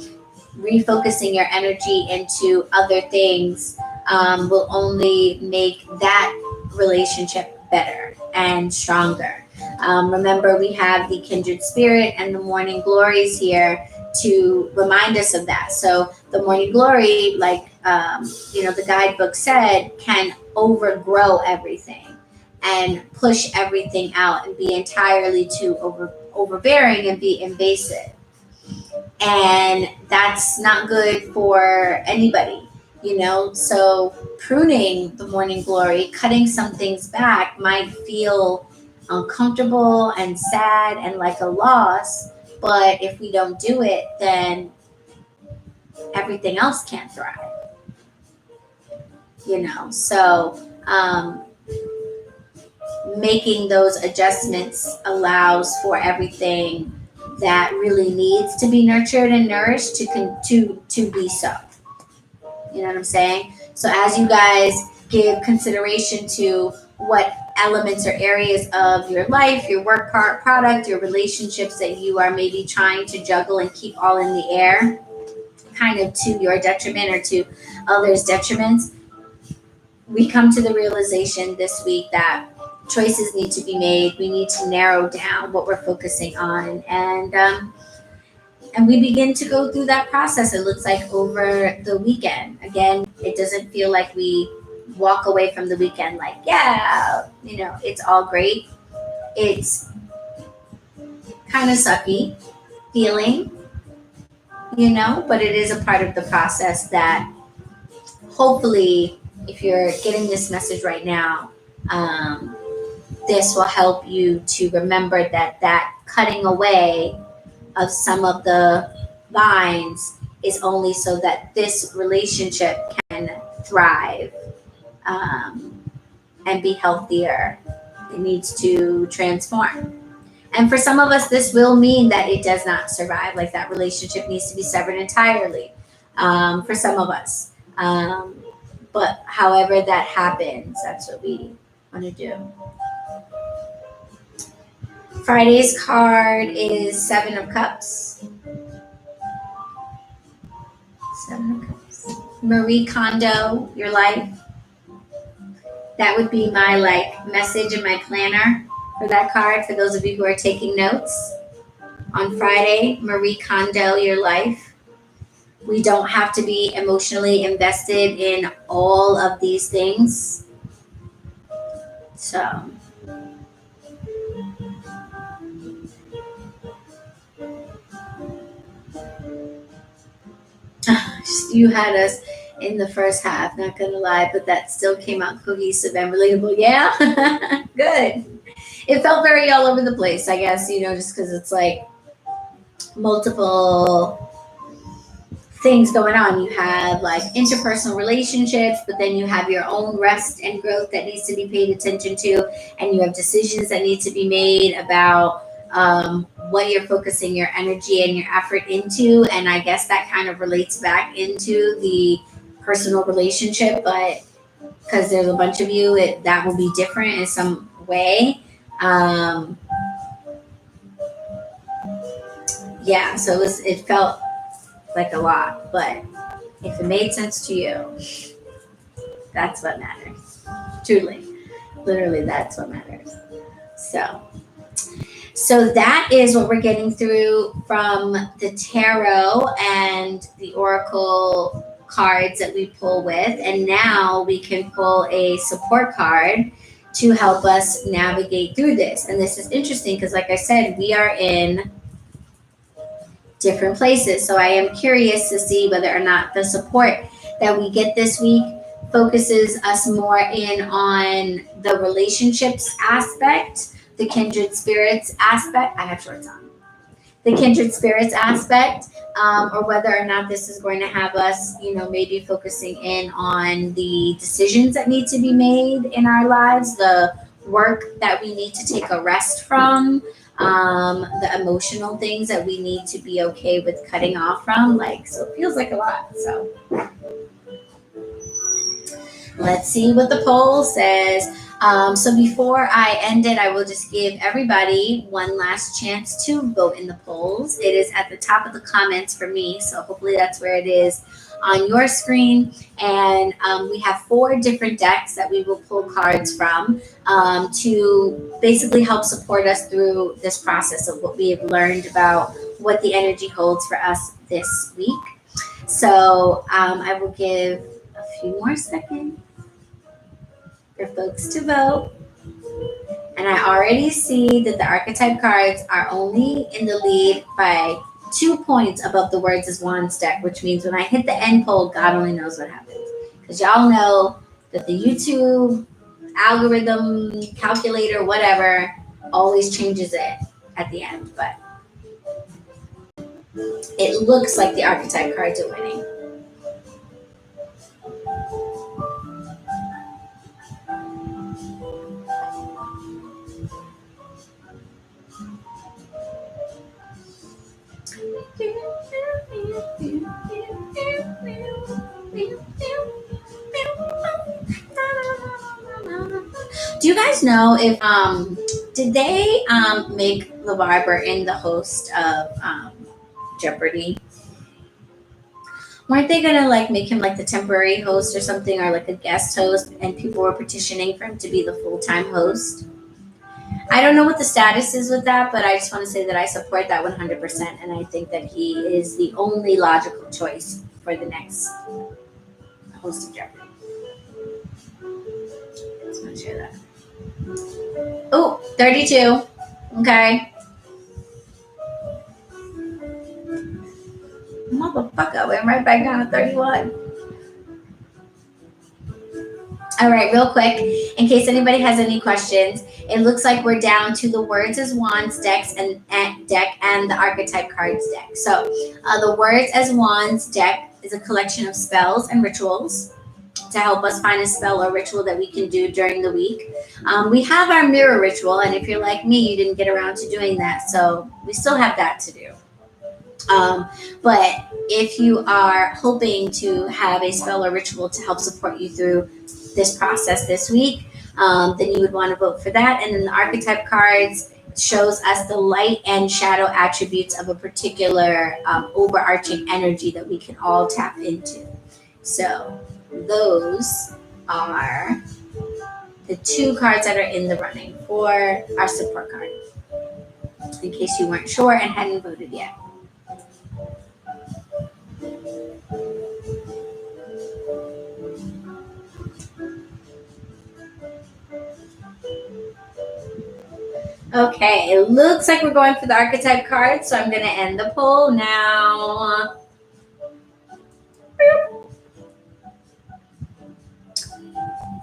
refocusing your energy into other things will only make that relationship better and stronger. Remember, we have the kindred spirit and the morning glories here to remind us of that. So the morning glory, like, the guidebook said, can overgrow everything and push everything out and be entirely too overbearing and be invasive. And that's not good for anybody, So pruning the morning glory, cutting some things back might feel uncomfortable and sad and like a loss. But if we don't do it, then everything else can't thrive, So making those adjustments allows for everything that really needs to be nurtured and nourished to be so. You know what I'm saying? So as you guys give consideration to what elements or areas of your life, your work product, your relationships that you are maybe trying to juggle and keep all in the air, kind of to your detriment or to others' detriments, we come to the realization this week that choices need to be made. We need to narrow down what we're focusing on, and we begin to go through that process. It looks like over the weekend. Again, it doesn't feel like we walk away from the weekend like, yeah, it's all great. It's kind of sucky feeling, but it is a part of the process that hopefully, if you're getting this message right now, this will help you to remember that cutting away of some of the vines is only so that this relationship can thrive and be healthier. It needs to transform. And for some of us, this will mean that it does not survive, like that relationship needs to be severed entirely for some of us. But however that happens, that's what we want to do. Friday's card is Seven of Cups. Seven of Cups. Marie Kondo, your life. That would be my message in my planner for that card, for those of you who are taking notes. On Friday, Marie Kondo, your life. We don't have to be emotionally invested in all of these things. So you had us in the first half, not gonna lie, but that still came out cohesive and relatable. Yeah. Good. It felt very all over the place, I guess, just because it's like multiple things going on. You have like interpersonal relationships, but then you have your own rest and growth that needs to be paid attention to, and you have decisions that need to be made about what you're focusing your energy and your effort into. And I guess that kind of relates back into the personal relationship, but because there's a bunch of you, that will be different in some way. Yeah, so it felt like a lot, but if it made sense to you, that's what matters. Truly, literally, that's what matters. So that is what we're getting through from the tarot and the oracle cards that we pull with. And now we can pull a support card to help us navigate through this. And this is interesting because, like I said, we are in different places. So I am curious to see whether or not the support that we get this week focuses us more in on the relationships aspect, the kindred spirits aspect. I have shorts on. The kindred spirits aspect, or whether or not this is going to have us, maybe focusing in on the decisions that need to be made in our lives, the work that we need to take a rest from, the emotional things that we need to be okay with cutting off from. So it feels like a lot. So let's see what the poll says. So before I end it, I will just give everybody one last chance to vote in the polls. It is at the top of the comments for me, so hopefully that's where it is on your screen. And we have 4 different decks that we will pull cards from to basically help support us through this process of what we have learned about what the energy holds for us this week. So I will give a few more seconds for folks to vote. And I already see that the archetype cards are only in the lead by 2 points above the words as wands deck, which means when I hit the end poll, God only knows what happens. Because y'all know that the YouTube algorithm, calculator, whatever, always changes it at the end. But it looks like the archetype cards are winning. Do you guys know if did they make LeVar Burton the host of Jeopardy? Weren't they gonna like make him like the temporary host or something, or like a guest host, and people were petitioning for him to be the full-time host? I don't know what the status is with that, but I just want to say that I support that 100%, and I think that he is the only logical choice for the next host of Jeopardy. Just want to share that. Oh, 32. Okay. Motherfucker, went right back down to 31. All right, real quick, in case anybody has any questions, it looks like we're down to the words as wands decks and the archetype cards deck. So the words as wands deck is a collection of spells and rituals to help us find a spell or ritual that we can do during the week. We have our mirror ritual, and if you're like me, you didn't get around to doing that, so we still have that to do. But if you are hoping to have a spell or ritual to help support you through this process this week, then you would want to vote for that. And then the archetype cards shows us the light and shadow attributes of a particular overarching energy that we can all tap into. So those are the 2 cards that are in the running for our support card, in case you weren't sure and hadn't voted yet. Okay, it looks like we're going for the archetype cards, so I'm going to end the poll now.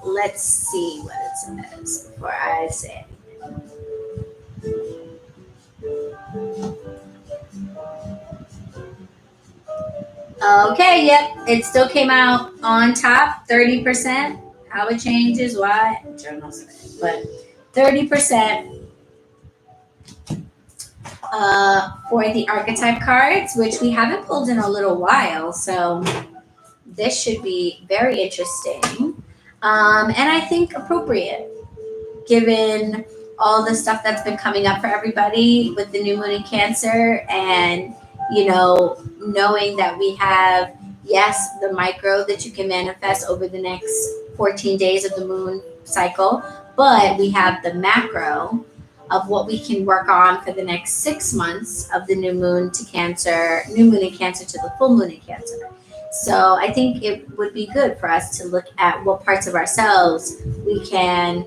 Let's see what it says before I say anything. Okay, yep, it still came out on top, 30%. How it changes, why? Journal said, but 30%. For the archetype cards, which we haven't pulled in a little while, so this should be very interesting, and I think appropriate given all the stuff that's been coming up for everybody with the new moon in Cancer, and knowing that we have, yes, the micro that you can manifest over the next 14 days of the moon cycle, but we have the macro of what we can work on for the next 6 months of the new moon in Cancer to the full moon in Cancer. So I think it would be good for us to look at what parts of ourselves we can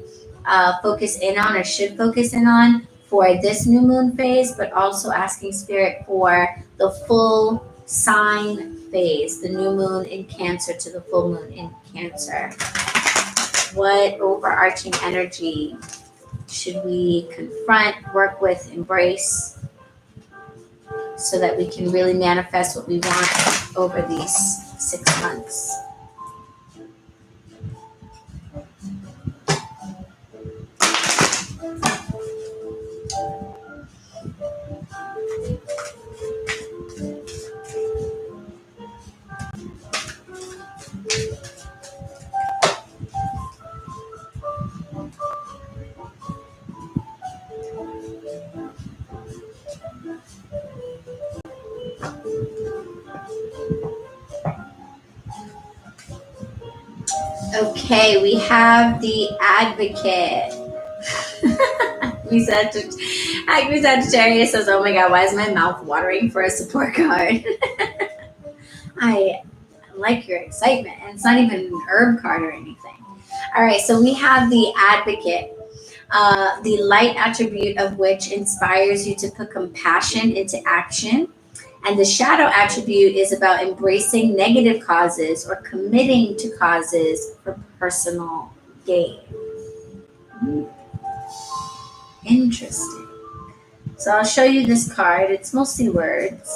focus in on or should focus in on for this new moon phase, but also asking Spirit for the full sign phase, the new moon in Cancer to the full moon in Cancer. What overarching energy should we confront, work with, embrace, so that we can really manifest what we want over these 6 months? Okay, we have the Advocate. Sagittarius says, oh my God, why is my mouth watering for a support card? I like your excitement, and it's not even an herb card or anything. All right, so we have the Advocate. The light attribute of which inspires you to put compassion into action. And the shadow attribute is about embracing negative causes or committing to causes for personal gain. Interesting. So I'll show you this card. It's mostly words,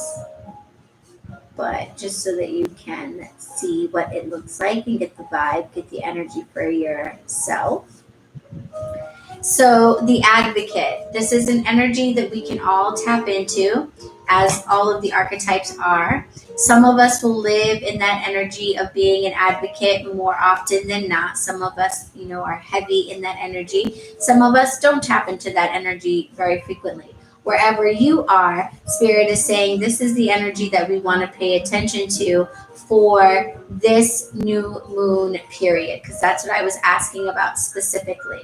but just so that you can see what it looks like and get the vibe, get the energy for yourself. So the advocate, this is an energy that we can all tap into, as all of the archetypes are. Some of us will live in that energy of being an advocate more often than not. Some of us, are heavy in that energy. Some of us don't tap into that energy very frequently. Wherever you are, Spirit is saying this is the energy that we want to pay attention to for this new moon period, because that's what I was asking about specifically.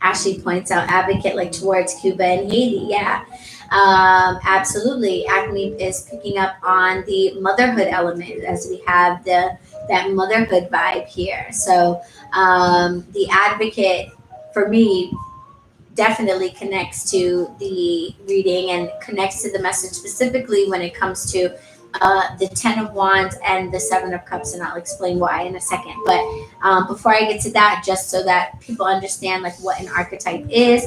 Ashley points out advocate like towards Cuba and Haiti. Yeah, absolutely. Acme is picking up on the motherhood element as we have that motherhood vibe here. So the advocate for me definitely connects to the reading and connects to the message specifically when it comes to the Ten of Wands and the Seven of Cups, and I'll explain why in a second. But before I get to that, just so that people understand like what an archetype is,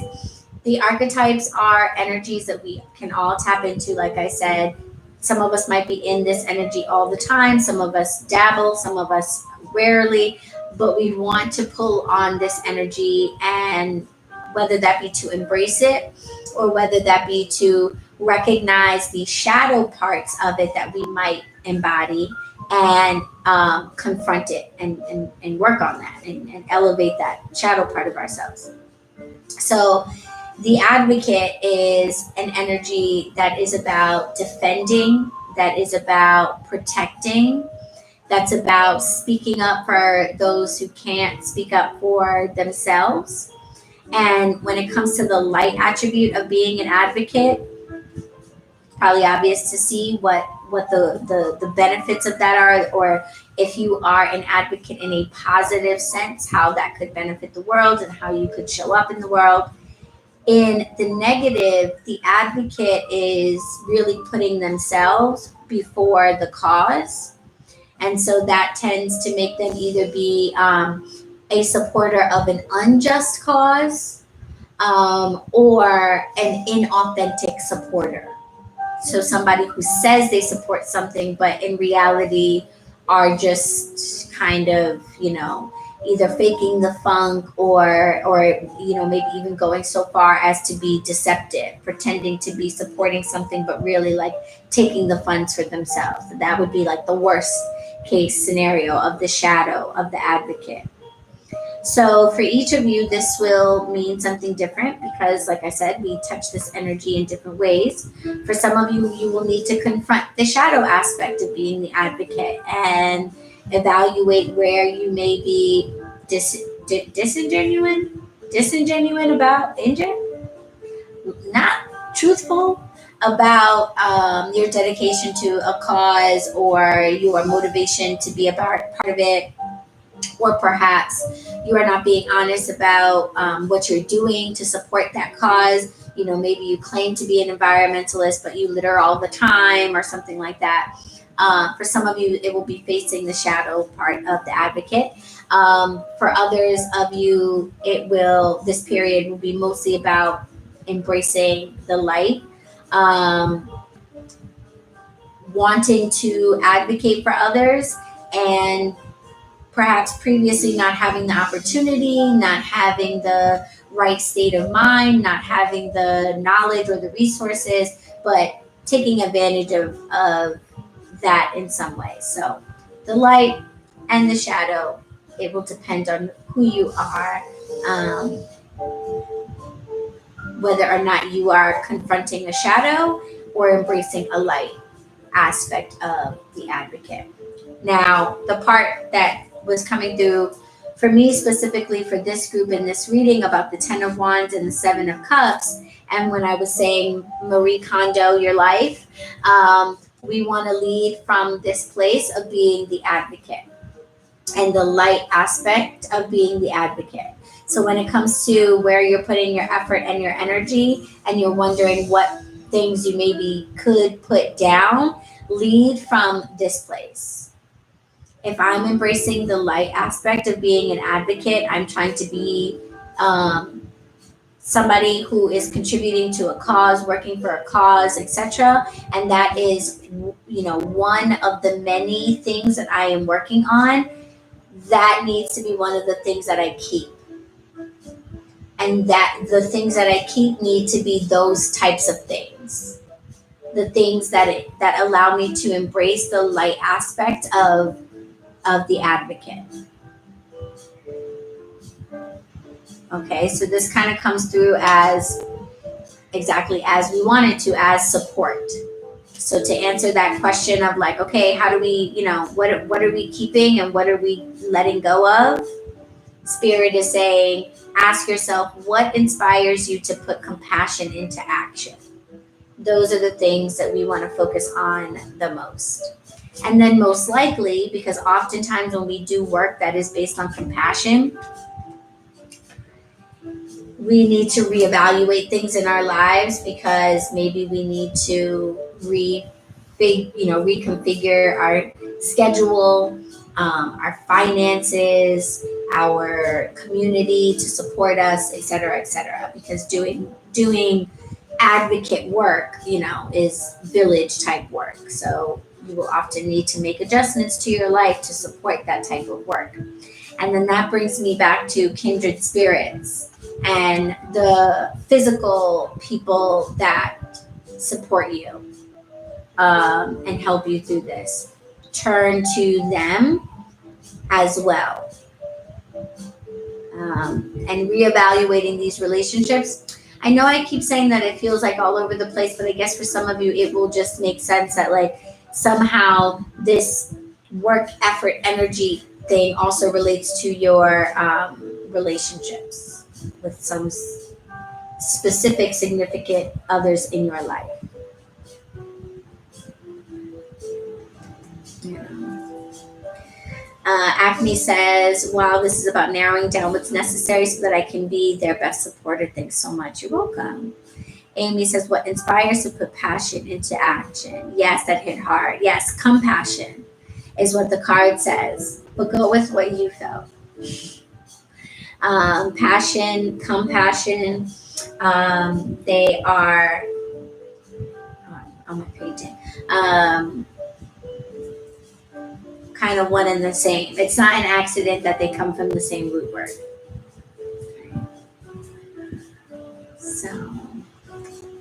the archetypes are energies that we can all tap into. Like I said, some of us might be in this energy all the time. Some of us dabble, some of us rarely, but we want to pull on this energy, and whether that be to embrace it or whether that be to recognize the shadow parts of it that we might embody and confront it and work on that and elevate that shadow part of ourselves. So the advocate is an energy that is about defending, that is about protecting, that's about speaking up for those who can't speak up for themselves. And when it comes to the light attribute of being an advocate, probably obvious to see what the benefits of that are, or if you are an advocate in a positive sense, how that could benefit the world and how you could show up in the world. In the negative, the advocate is really putting themselves before the cause. And so that tends to make them either be a supporter of an unjust cause or an inauthentic supporter. So somebody who says they support something, but in reality are just kind of, either faking the funk or maybe even going so far as to be deceptive, pretending to be supporting something, but really like taking the funds for themselves. That would be like the worst case scenario of the shadow of the advocate. So for each of you, this will mean something different because, like I said, we touch this energy in different ways. For some of you, you will need to confront the shadow aspect of being the advocate and evaluate where you may be disingenuine about not truthful about your dedication to a cause or your motivation to be a part of it. Or perhaps you are not being honest about what you're doing to support that cause. Maybe you claim to be an environmentalist, but you litter all the time or something like that. For some of you, it will be facing the shadow part of the advocate. For others of you, this period will be mostly about embracing the light, wanting to advocate for others, and perhaps previously not having the opportunity, not having the right state of mind, not having the knowledge or the resources, but taking advantage of that in some way. So the light and the shadow, it will depend on who you are, whether or not you are confronting a shadow or embracing a light aspect of the advocate. Now, the part that was coming through for me specifically for this group in this reading about the Ten of Wands and the Seven of Cups, and when I was saying Marie Kondo, your life, we want to lead from this place of being the advocate and the light aspect of being the advocate. So when it comes to where you're putting your effort and your energy, and you're wondering what things you maybe could put down, lead from this place. If I'm embracing the light aspect of being an advocate, I'm trying to be somebody who is contributing to a cause, working for a cause, etc. And that is, one of the many things that I am working on. That needs to be one of the things that I keep. And that the things that I keep need to be those types of things. The things that allow me to embrace the light aspect of the advocate. Okay, so this kind of comes through as exactly as we wanted to, as support. So to answer that question of like, okay, how do we, what are we keeping and what are we letting go of? Spirit is saying, ask yourself, what inspires you to put compassion into action? Those are the things that we want to focus on the most. And then most likely, because oftentimes when we do work that is based on compassion, we need to reevaluate things in our lives, because maybe we need to reconfigure our schedule, our finances, our community to support us, et cetera, because doing advocate work, is village type work. So you will often need to make adjustments to your life to support that type of work. And then that brings me back to kindred spirits and the physical people that support you and help you through this. Turn to them as well. And reevaluating these relationships. I know I keep saying that it feels like all over the place, but I guess for some of you, it will just make sense that like somehow this work, effort, energy thing also relates to your relationships with some specific significant others in your life. Acme says, wow, this is about narrowing down what's necessary so that I can be their best supporter. Thanks so much. You're welcome. Amy says, what inspires to put passion into action? Yes, that hit hard. Yes, compassion is what the card says. But go with what you felt. Passion, compassion, they are on my painting. Kind of one and the same. It's not an accident that they come from the same root word. So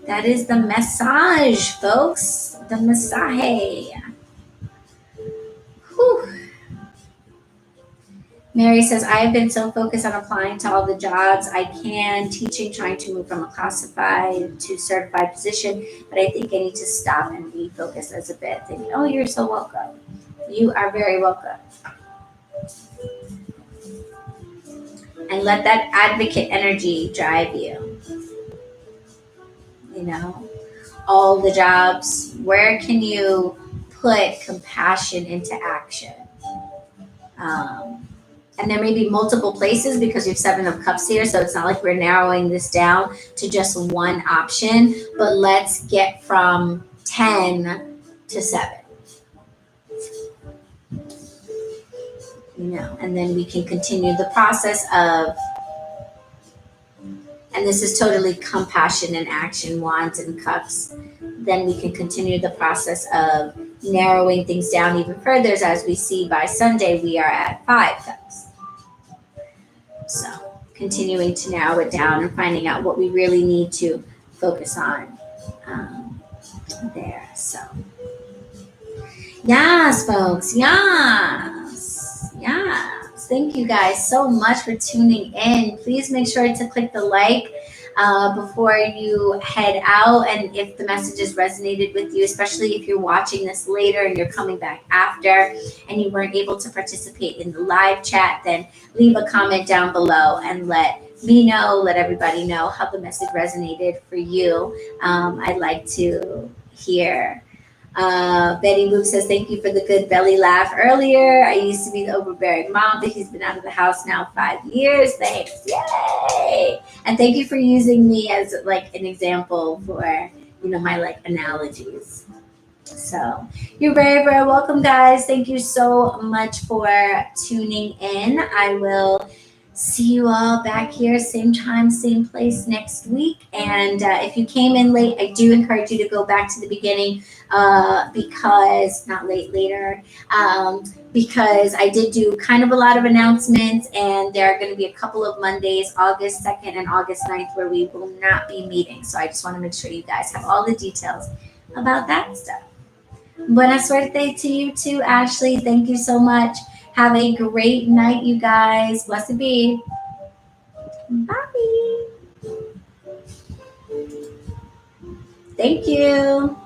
that is the message, folks. The message. Whew. Mary says, I have been so focused on applying to all the jobs I can, teaching, trying to move from a classified to certified position, but I think I need to stop and refocus as a bit. Oh, you're so welcome. You are very welcome. And let that advocate energy drive you. All the jobs, where can you put compassion into action? And there may be multiple places because you have 7 of Cups here, so it's not like we're narrowing this down to just one option, but let's get from 10 to 7. And then we can continue the process of, and this is totally compassion and action, Wands and Cups. Then we can continue the process of narrowing things down even further. As we see by Sunday, we are at 5 Cups. So continuing to narrow it down and finding out what we really need to focus on there. So yes, folks, Yes. Thank you guys so much for tuning in. Please make sure to click the like before you head out. And if the messages resonated with you, especially if you're watching this later and you're coming back after and you weren't able to participate in the live chat, then leave a comment down below and let me know, let everybody know how the message resonated for you. I'd like to hear Betty Boop says, thank you for the good belly laugh earlier. I used to be the overbearing mom, but he's been out of the house now 5 years. Thanks. Yay. And thank you for using me as like an example for, my like analogies. So you're very, very welcome, guys. Thank you so much for tuning in. I will see you all back here, same time, same place next week. And if you came in late, I do encourage you to go back to the beginning because, not late, later, because I did do kind of a lot of announcements, and there are going to be a couple of Mondays, August 2nd and August 9th, where we will not be meeting. So I just want to make sure you guys have all the details about that stuff. Buena suerte to you too, Ashley. Thank you so much. Have a great night, you guys. Blessed be. Bye. Thank you.